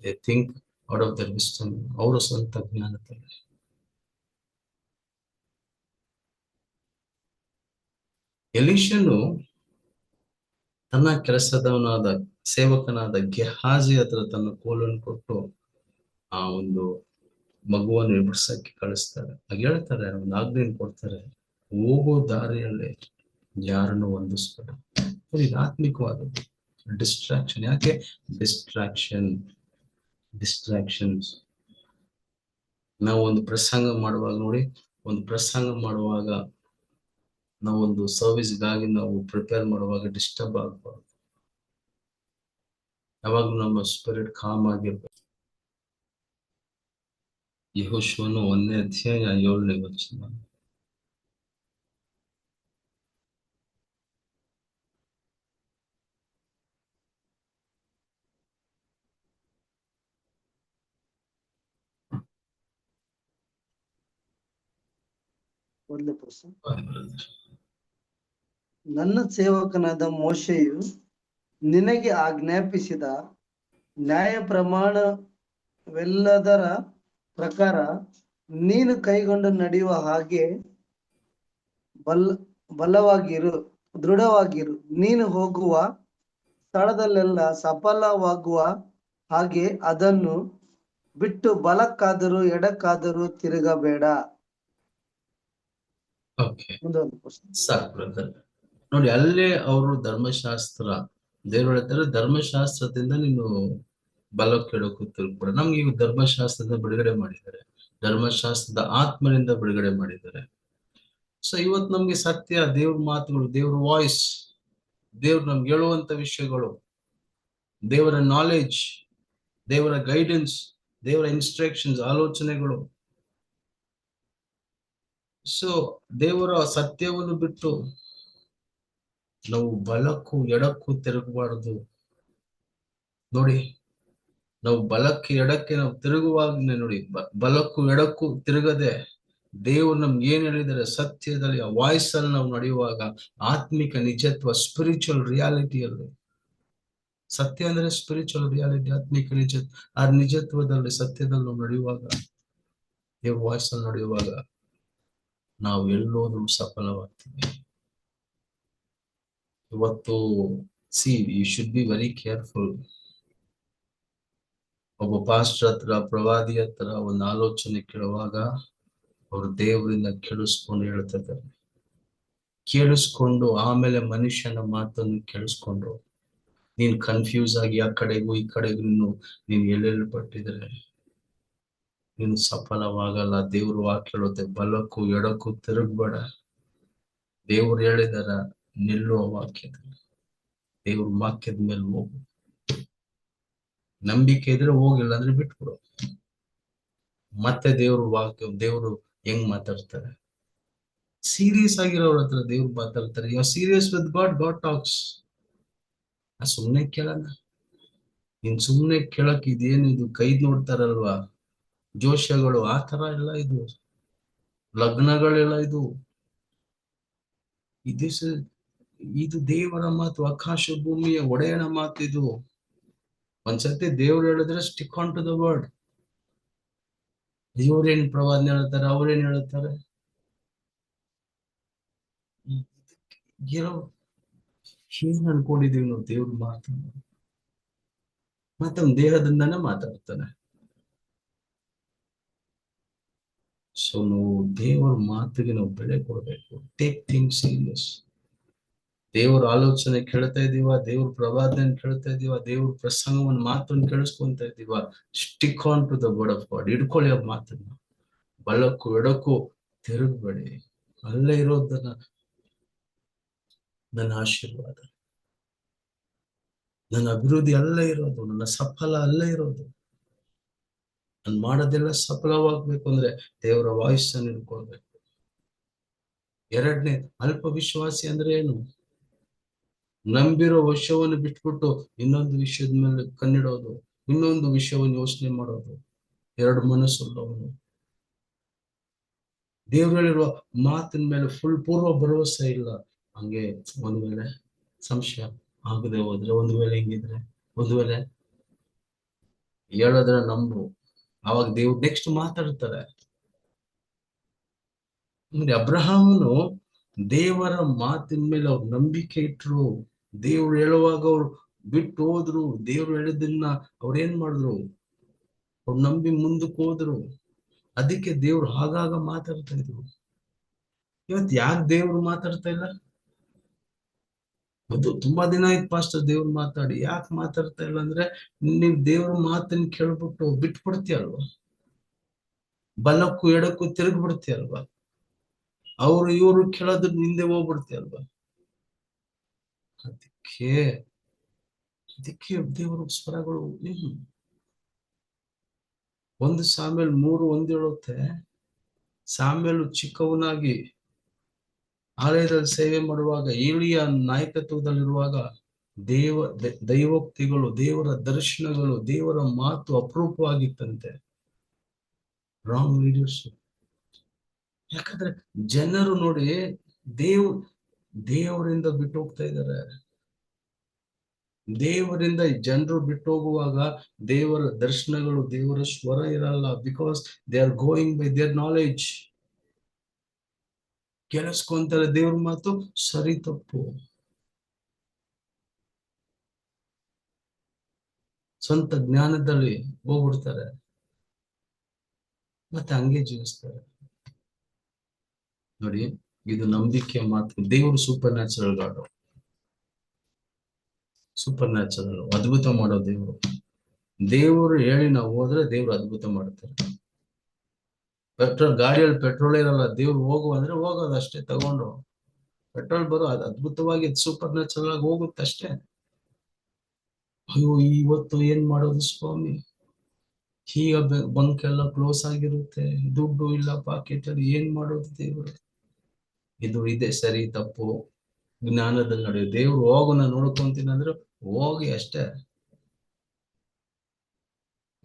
They think out of there wisdom, ಅವರ ಸ್ವಂತ ಜ್ಞಾನದಲ್ಲಿ. ಎಲೀಷನು ತನ್ನ ಕೆಲಸದವನಾದ ಸೇವಕನಾದ ಗೆಹಾಜಿ ಹತ್ರ ತನ್ನ ಕೋಲನ್ನು ಕೊಟ್ಟು ಆ ಒಂದು ಮಗುವನ್ನು ಎಬ್ಬಿಸಕ್ಕೆ ಕಳಿಸ್ತಾರೆ. ಆಗ ಹೇಳ್ತಾರೆ, ಒಂದು ಆಜ್ಞೆಯನ್ನು ಕೊಡ್ತಾರೆ, ಹೋಗೋ ದಾರಿಯಲ್ಲಿ ಯಾರನ್ನು ಹೊಂದಿಸ್ಬೇಡ. ಇದು ಆತ್ಮಿಕವಾದದ್ದು. ಡಿಸ್ಟ್ರಾಕ್ಷನ್. ಯಾಕೆ ಡಿಸ್ಟ್ರಾಕ್ಷನ್ಸ್? ನಾವು ಒಂದು ಪ್ರಸಂಗ ಮಾಡುವಾಗ ನೋಡಿ, ಒಂದು ಪ್ರಸಂಗ ಮಾಡುವಾಗ ನಾವು ಒಂದು ಸರ್ವಿಸ್ಗಾಗಿ ನಾವು ಪ್ರಿಪೇರ್ ಮಾಡುವಾಗ ಡಿಸ್ಟರ್ಬ್ ಆಗಬಾರ್ದು. ಯಾವಾಗ್ಲೂ ನಮ್ಮ ಸ್ಪಿರಿಟ್ ಕಾಮ್ ಆಗಿರ್ಬೇಕು. ಯೆಹೋಶುವನು 1ನೇ ಅಧ್ಯಾಯ 7ನೇ ವಚನ. ಮೊದಲನೇ ಪ್ರಶ್ನೆ. ನನ್ನ ಸೇವಕನಾದ ಮೋಶೆಯು ನಿನಗೆ ಆಜ್ಞಾಪಿಸಿದ ನ್ಯಾಯ ಪ್ರಮಾಣವೆಲ್ಲದರ ಪ್ರಕಾರ ನೀನು ಕೈಗೊಂಡು ನಡೆಯುವ ಹಾಗೆ ಬಲವಾಗಿರು, ದೃಢವಾಗಿರು. ನೀನು ಹೋಗುವ ಸ್ಥಳದಲ್ಲೆಲ್ಲ ಸಫಲವಾಗುವ ಹಾಗೆ ಅದನ್ನು ಬಿಟ್ಟು ಬಲಕ್ಕಾದರೂ ಎಡಕ್ಕಾದರೂ ತಿರುಗಬೇಡ. ಮುಂದೊಂದು ಪ್ರಶ್ನೆ. ಸಾಕು ಬ್ರದರ್. ನೋಡಿ, ಅಲ್ಲೇ ಅವರು ಧರ್ಮಶಾಸ್ತ್ರ, ದೇವರು ಹೇಳ್ತಾರೆ, ಧರ್ಮಶಾಸ್ತ್ರದಿಂದ ನೀನು ಬಲಕ್ಕೆ ಎಡಕ್ಕೂ ತಿರುಗಬೇಡ. ನಮ್ಗೆ ಈಗ ಧರ್ಮಶಾಸ್ತ್ರದ ಬಿಡುಗಡೆ ಮಾಡಿದ್ದಾರೆ, ಧರ್ಮಶಾಸ್ತ್ರದ ಆತ್ಮನಿಂದ ಬಿಡುಗಡೆ ಮಾಡಿದ್ದಾರೆ. ಸೊ ಇವತ್ತು ನಮ್ಗೆ ಸತ್ಯ, ದೇವ್ರ ಮಾತುಗಳು, ದೇವ್ರ ವಾಯ್ಸ್, ದೇವ್ರು ನಮ್ಗೆ ಹೇಳುವಂತ ವಿಷಯಗಳು, ದೇವರ ನಾಲೆಡ್ಜ್, ದೇವರ ಗೈಡೆನ್ಸ್, ದೇವರ ಇನ್ಸ್ಟ್ರಕ್ಷನ್ಸ್, ಆಲೋಚನೆಗಳು. ಸೊ ದೇವರ ಸತ್ಯವನ್ನು ಬಿಟ್ಟು ನಾವು ಬಲಕ್ಕೂ ಎಡಕ್ಕೂ ತಿರುಗಬಾರದು. ನೋಡಿ, ನಾವು ಬಲಕ್ಕೆ ಎಡಕ್ಕೆ ನಾವು ತಿರುಗುವಾಗ ನೋಡಿ, ಬಲಕ್ಕೂ ಎಡಕ್ಕೂ ತಿರುಗದೆ ದೇವರು ನಮ್ಗೆ ಏನ್ ಹೇಳಿದರೆ ಸತ್ಯದಲ್ಲಿ ಆ ವಾಯ್ಸ್ ಅಲ್ಲಿ ನಾವು ನಡೆಯುವಾಗ ಆತ್ಮಿಕ ನಿಜತ್ವ, ಸ್ಪಿರಿಚುವಲ್ ರಿಯಾಲಿಟಿಯಲ್ಲಿ, ಸತ್ಯ ಅಂದ್ರೆ ಸ್ಪಿರಿಚುವಲ್ ರಿಯಾಲಿಟಿ, ಆತ್ಮಿಕ ನಿಜತ್ವ, ಆ ನಿಜತ್ವದಲ್ಲಿ ಸತ್ಯದಲ್ಲಿ ನಾವು ನಡೆಯುವಾಗ, ದೇವ್ರ ವಾಯ್ಸ್ ಅಲ್ಲಿ ನಡೆಯುವಾಗ ನಾವು ಎಲ್ಲೋದ್ರೂ ಸಫಲವಾಗ್ತೀವಿ. ಇವತ್ತು you should be very careful. ಒಬ್ಬ ಪಾಸ್ಟರ್ ಹತ್ರ, ಪ್ರವಾದಿ ಹತ್ರ ಒಂದು ಆಲೋಚನೆ ಕೇಳುವಾಗ ಅವರು ದೇವರಿಂದ ಕೇಳಿಸ್ಕೊಂಡು ಹೇಳ್ತಿದ್ದಾರೆ. ಕೇಳಿಸ್ಕೊಂಡು ಆಮೇಲೆ ಮನುಷ್ಯನ ಮಾತನ್ನು ಕೇಳಿಸ್ಕೊಂಡ್ರು ನೀನ್ ಕನ್ಫ್ಯೂಸ್ ಆಗಿ ಆ ಕಡೆಗೂ ಈ ಕಡೆಗೂ ನೀನು ಎಲ್ಲೆಲ್ಲಿ ಪಟ್ಟಿದ್ರೆ ನೀನು ಸಫಲವಾಗಲ್ಲ. ದೇವ್ರು ವಾಕ್ಯ ಹೇಳುತ್ತೆ, ಬಲಕ್ಕೂ ಎಡಕ್ಕೂ ತಿರುಗಬೇಡ. ದೇವ್ರು ಹೇಳಿದಾರ, ನಿಲ್ಲುವ ವಾಕ್ಯದಲ್ಲಿ, ದೇವ್ರ ವಾಕ್ಯದ ಮೇಲೆ ಹೋಗು. ನಂಬಿಕೆ ಇದ್ರೆ ಹೋಗಿಲ್ಲ ಅಂದ್ರೆ ಬಿಟ್ಬಿಡು. ಮತ್ತೆ ದೇವ್ರ ವಾಕ್ಯ, ದೇವ್ರು ಹೆಂಗ್ ಮಾತಾಡ್ತಾರೆ, ಸೀರಿಯಸ್ ಆಗಿರೋರ ಹತ್ರ ದೇವ್ರು ಮಾತಾಡ್ತಾರೆ. You are serious with God, God talks. ಸುಮ್ನೆ ಕೇಳಲ್ಲ. ನೀನ್ ಸುಮ್ನೆ ಕೇಳಕ್ ಇದೇನು ಇದು ಕೈದ್ ನೋಡ್ತಾರಲ್ವಾ ಜೋಶ್ಯಗಳು, ಆ ತರ ಎಲ್ಲ ಇದು ಲಗ್ನಗಳೆಲ್ಲ ಇದು ಇದು ದೇವರ ಮಾತು, ಆಕಾಶ ಭೂಮಿಯ ಒಡೆಯನ ಮಾತು ಇದು. ಒಂದ್ಸತಿ ದೇವ್ರು ಹೇಳಿದ್ರೆ stick on to the word. ಇವ್ರೇನ್ ಪ್ರವಾದನೆ ಹೇಳ್ತಾರೆ, ಅವ್ರೇನ್ ಹೇಳ್ತಾರೆ, ಏನ್ ಅನ್ಕೊಂಡಿದೀವಿ ನಾವು ದೇವ್ರ ಮಾತು? ಮತ್ತೆ ದೇಹದಿಂದಾನೇ ಮಾತಾಡ್ತಾನೆ. ಸೊ ನಾವು ದೇವರ ಮಾತಿಗೆ ನಾವು ಬೆಲೆ ಕೊಡ್ಬೇಕು. Take things serious. ದೇವ್ರ ಆಲೋಚನೆ ಕೇಳ್ತಾ ಇದೀವ, ದೇವ್ರ ಪ್ರವಾದನೆ ಕೇಳ್ತಾ ಇದೀವ, ದೇವ್ರ ಪ್ರಸಂಗವನ್ನು ಮಾತನ್ನು ಕೇಳಿಸ್ಕೊಂತ ಇದೀವ, stick on to the word of God. ಹಿಡ್ಕೊಳ್ಳಿ ಆ ಮಾತನ್ನ. ಬಲಕ್ಕೂ ಎಡಕ್ಕೂ ತಿರುಗಬೇಡಿ. ಅಲ್ಲೇ ಇರೋದನ್ನ ನನ್ನ ಆಶೀರ್ವಾದ, ನನ್ನ ಅಭಿವೃದ್ಧಿ ಅಲ್ಲೇ ಇರೋದು, ನನ್ನ ಸಫಲ ಅಲ್ಲೇ ಇರೋದು. ನಾನು ಮಾಡೋದೆಲ್ಲ ಸಫಲವಾಗ್ಬೇಕು ಅಂದ್ರೆ ದೇವರ ವಾಯ್ಸ್ ಅನ್ನು ಹಿಡ್ಕೊಳ್ಬೇಕು. ಎರಡನೇ, ಅಲ್ಪ ವಿಶ್ವಾಸಿ ಅಂದ್ರೆ ಏನು? ನಂಬಿರೋ ವಿಷಯವನ್ನು ಬಿಟ್ಬಿಟ್ಟು ಇನ್ನೊಂದು ವಿಷಯದ ಮೇಲೆ ಕಣ್ಣಿಡೋದು, ಇನ್ನೊಂದು ವಿಷಯವನ್ನು ಯೋಚನೆ ಮಾಡೋದು, ಎರಡು ಮನಸ್ಸುಳ್ಳವನು. ದೇವ್ರು ಹೇಳಿರುವ ಮಾತಿನ ಮೇಲೆ ಫುಲ್ ಪೂರ್ವ ಭರವಸೆ ಇಲ್ಲ. ಹಂಗೆ ಒಂದ್ ವೇಳೆ ಸಂಶಯ ಆಗದೆ ಹೋದ್ರೆ, ಒಂದು ವೇಳೆ ಹಿಂಗಿದ್ರೆ, ಒಂದು ವೇಳೆ ಹೇಳೋದ್ರ ನಂಬು. ಅವಾಗ ದೇವ್ರು ನೆಕ್ಸ್ಟ್ ಮಾತಾಡ್ತಾರೆ. ಅಂದ್ರೆ ಅಬ್ರಹಾಮನು ದೇವರ ಮಾತಿನ ಮೇಲೆ ಅವ್ರು ನಂಬಿಕೆ ಇಟ್ರು. ದೇವ್ರು ಹೇಳುವಾಗ ಅವ್ರು ಬಿಟ್ಟು ಹೋದ್ರು. ದೇವ್ರು ಹೇಳಿದ್ದನ್ನ ಅವ್ರೇನ್ ಮಾಡಿದ್ರು? ಅವ್ರು ನಂಬಿ ಮುಂದಕ್ಕೆ ಹೋದ್ರು. ಅದಕ್ಕೆ ದೇವ್ರು ಆಗಾಗ ಮಾತಾಡ್ತಾ ಇದ್ರು. ಇವತ್ತು ಯಾಕೆ ದೇವ್ರು ಮಾತಾಡ್ತಾ ಇಲ್ಲ? ಅದು ತುಂಬಾ ದಿನ ಆಯ್ತು ಪಾಸ್ಟರ್ ದೇವ್ರು ಮಾತಾಡಿ. ಯಾಕೆ ಮಾತಾಡ್ತಾ ಇಲ್ಲ ಅಂದ್ರೆ, ನೀವ್ ದೇವ್ರ ಮಾತನ್ನ ಕೇಳ್ಬಿಟ್ಟು ಬಿಟ್ಬಿಡ್ತೀಯಲ್ವಾ, ಬಲಕ್ಕೂ ಎಡಕ್ಕೂ ತಿರುಗ್ಬಿಡ್ತೀಯಲ್ವಾ, ಅವ್ರು ಇವ್ರು ಕೇಳೋದ್ರ ಹಿಂದೆ ಹೋಗ್ಬಿಡ್ತೀಯಲ್ವಾ. ಅದಕ್ಕೆ ಅದಕ್ಕೆ ದೇವರ ಸ್ವರಗಳು 1 ಸಾಮ್ಯಲ್ 3:1 ಹೇಳುತ್ತೆ, ಸಾಮ್ಯಲು ಚಿಕ್ಕವನಾಗಿ ಆಲಯದಲ್ಲಿ ಸೇವೆ ಮಾಡುವಾಗ, ಏಲಿಯ ನಾಯಕತ್ವದಲ್ಲಿರುವಾಗ ದೈವೋಕ್ತಿಗಳು, ದೇವರ ದರ್ಶನಗಳು, ದೇವರ ಮಾತು ಅಪರೂಪವಾಗಿತ್ತಂತೆ. Wrong leadership. ಯಾಕಂದ್ರೆ ಜನರು ನೋಡಿ ದೇವರಿಂದ ಬಿಟ್ಟು ಹೋಗ್ತಾ ಇದ್ದಾರೆ. ದೇವರಿಂದ ಜನರು ಬಿಟ್ಟು ಹೋಗುವಾಗ ದೇವರ ದರ್ಶನಗಳು, ದೇವರ ಸ್ವರ ಇರಲ್ಲ. Because they are going by their knowledge. ಕೇಳಿಸ್ಕೊಂತಾರೆ ದೇವ್ರ ಮಾತು, ಸರಿ ತಪ್ಪು ಸ್ವಂತ ಜ್ಞಾನದಲ್ಲಿ ಹೋಗ್ಬಿಡ್ತಾರೆ, ಮತ್ತೆ ಹಂಗೆ ಜೀವಿಸ್ತಾರೆ. ನೋಡಿ, ಇದು ನಂಬಿಕೆ ಮಾತು. ದೇವರು super natural god, super natural, ಅದ್ಭುತ ಮಾಡೋ ದೇವರು. ದೇವರು ಹೇಳಿ ನಾವು ಹೋದ್ರೆ ದೇವ್ರು ಅದ್ಭುತ ಮಾಡ್ತಾರೆ. ಗಾಡಿಯಲ್ಲಿ ಪೆಟ್ರೋಲ್ ಇರಲ್ಲ, ದೇವ್ರು ಹೋಗು ಅಂದ್ರೆ ಹೋಗೋದು ಅಷ್ಟೇ, ತಗೊಂಡು ಪೆಟ್ರೋಲ್ ಬರೋ ಅದು ಅದ್ಭುತವಾಗಿ ಸೂಪರ್ ನ್ಯಾಚುರಲ್ ಆಗಿ ಹೋಗುತ್ತೆ ಅಷ್ಟೇ. ಅಯ್ಯೋ ಇವತ್ತು ಏನ್ ಮಾಡೋದು ಸ್ವಾಮಿ, ಈಗ ಬಂಕ್ ಎಲ್ಲ ಕ್ಲೋಸ್ ಆಗಿರುತ್ತೆ, ದುಡ್ಡು ಇಲ್ಲ ಪಾಕೆಟ್ ಅಲ್ಲಿ, ಏನ್ ಮಾಡೋದು ದೇವರು? ಇದು ಇದೆ ಸರಿ ತಪ್ಪು ಜ್ಞಾನದಲ್ಲಿ ನಡೆಯುವ. ದೇವ್ರು ಹೋಗು ನಾನು ನೋಡ್ಕೊಂತೀನಿ ಅಂದ್ರೆ ಹೋಗಿ ಅಷ್ಟೇ.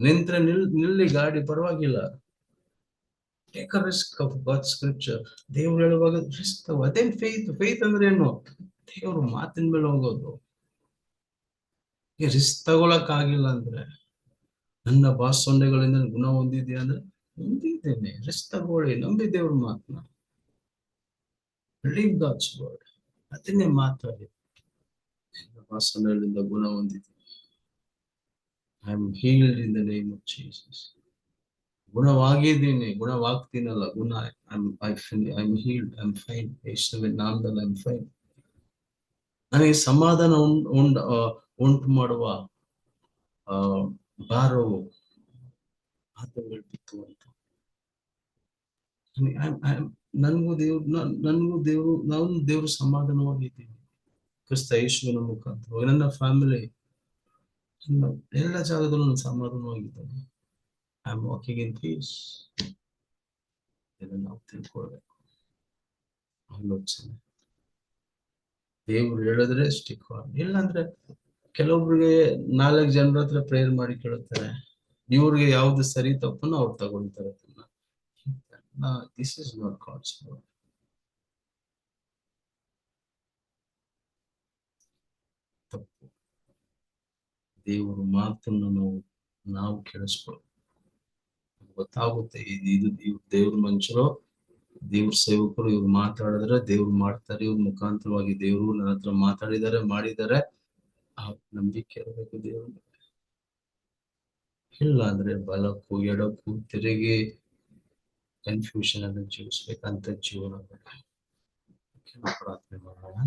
ನಿಂತ್ರೆ ನಿಲ್ಲಿ ಗಾಡಿ, ಪರವಾಗಿಲ್ಲ. Take a risk of god scripture. ದೇವ್ರು ಹೇಳುವಾಗ ರಿಸ್ಕ್. ಅದೇನ್ ಫೇತ್. ಫೇತ್ ಅಂದ್ರೆ ಏನು? ದೇವ್ರು ಮಾತಿನ ಮೇಲೆ ಹೋಗೋದು. ರಿಸ್ಕ್ ತಗೊಳಕ್ ಆಗಿಲ್ಲ ಅಂದ್ರೆ, ನನ್ನ ಸೊಂಡೆಗಳಿಂದ ಗುಣ ಹೊಂದಿದ್ಯಾ ಅಂದ್ರೆ ಹೊಂದಿದ್ದೇನೆ, ರಿಸ್ಕ್ ತಗೊಳ್ಳಿ, ನಂಬಿ ದೇವ್ರ ಮಾತನ್ನ. Believe God's word. ಅದನ್ನೇ ಮಾತಾಡಿ. ನನ್ನ ಸೊಂಡೆಗಳಿಂದ ಗುಣ ಹೊಂದಿದ್ದೀನಿ. I am healed in the name of Jesus. ಗುಣವಾಗಿದ್ದೀನಿ, ಗುಣವಾಗ್ತೀನಲ್ಲ, I am healed, I am fine. ಯೇಸುವಿನ ನಾಮದಲ್ಲಿ ಐ ಆಮ್ ಫೈನ್. ನನಗೆ ಸಮಾಧಾನ ಉಂಟು ಮಾಡುವ ಭಾರವು ಆತಂಗಳು ಬಿತ್ತು ಅಂತ. ನನಗೂ ದೇವ್ರು ಸಮಾಧಾನವಾಗಿದ್ದೀನಿ ಕ್ರಿಸ್ತ ಯೇಸುವಿನ ಮುಖಾಂತರ. ನನ್ನ ಫ್ಯಾಮಿಲಿ ಎಲ್ಲ ಜಾಗದಲ್ಲೂ ನಾನು ಸಮಾಧಾನವಾಗಿದ್ದೇನೆ. I am walking in peace. ಇದನ್ನು ನಾವು ತಿಳ್ಕೊಳ್ಬೇಕು. ಆಲೋಚನೆ ದೇವ್ರು ಹೇಳಿದ್ರೆ ಸ್ಟಿಕ್ ಆನ್. ಇಲ್ಲಾಂದ್ರೆ ಕೆಲವೊಬ್ರಿಗೆ 4 ಜನರ ಹತ್ರ ಪ್ರೇಯರ್ ಮಾಡಿ ಕೇಳುತ್ತಾರೆ, ಇವ್ರಿಗೆ ಯಾವ್ದು ಸರಿ ತಪ್ಪನ್ನು ಅವ್ರು ತಗೊಳ್ತಾರೆ. This is not God's word. ತಪ್ಪು. ದೇವರ ಮಾತನ್ನು ನಾವು ಕೇಳಿಸ್ಕೊಳ್ಳೋದು ಗೊತ್ತಾಗುತ್ತೆ. ಇದು ದೇವ್ರ ಮನುಷ್ಯರು, ದೇವ್ರ ಸೇವಕರು, ಇವ್ರು ಮಾತಾಡಿದ್ರೆ ದೇವ್ರು ಮಾಡ್ತಾರೆ, ಇವ್ರ ಮುಖಾಂತರವಾಗಿ ದೇವ್ರು ನನ್ನ ಹತ್ರ ಮಾತಾಡಿದ್ದಾರೆ, ಮಾಡಿದ್ದಾರೆ. ಆ ನಂಬಿಕೆ ಇರಬೇಕು ದೇವ್ರ. ಇಲ್ಲ ಅಂದ್ರೆ ಬಲಕ್ಕೂ ಎಡಕ್ಕೂ ತಿರುಗಿ ಕನ್ಫ್ಯೂಷನ್ ಅನ್ನು ಜೀವಿಸ್ಬೇಕಂತ ಜೀವನ. ಪ್ರಾರ್ಥನೆ ಮಾಡೋಣ.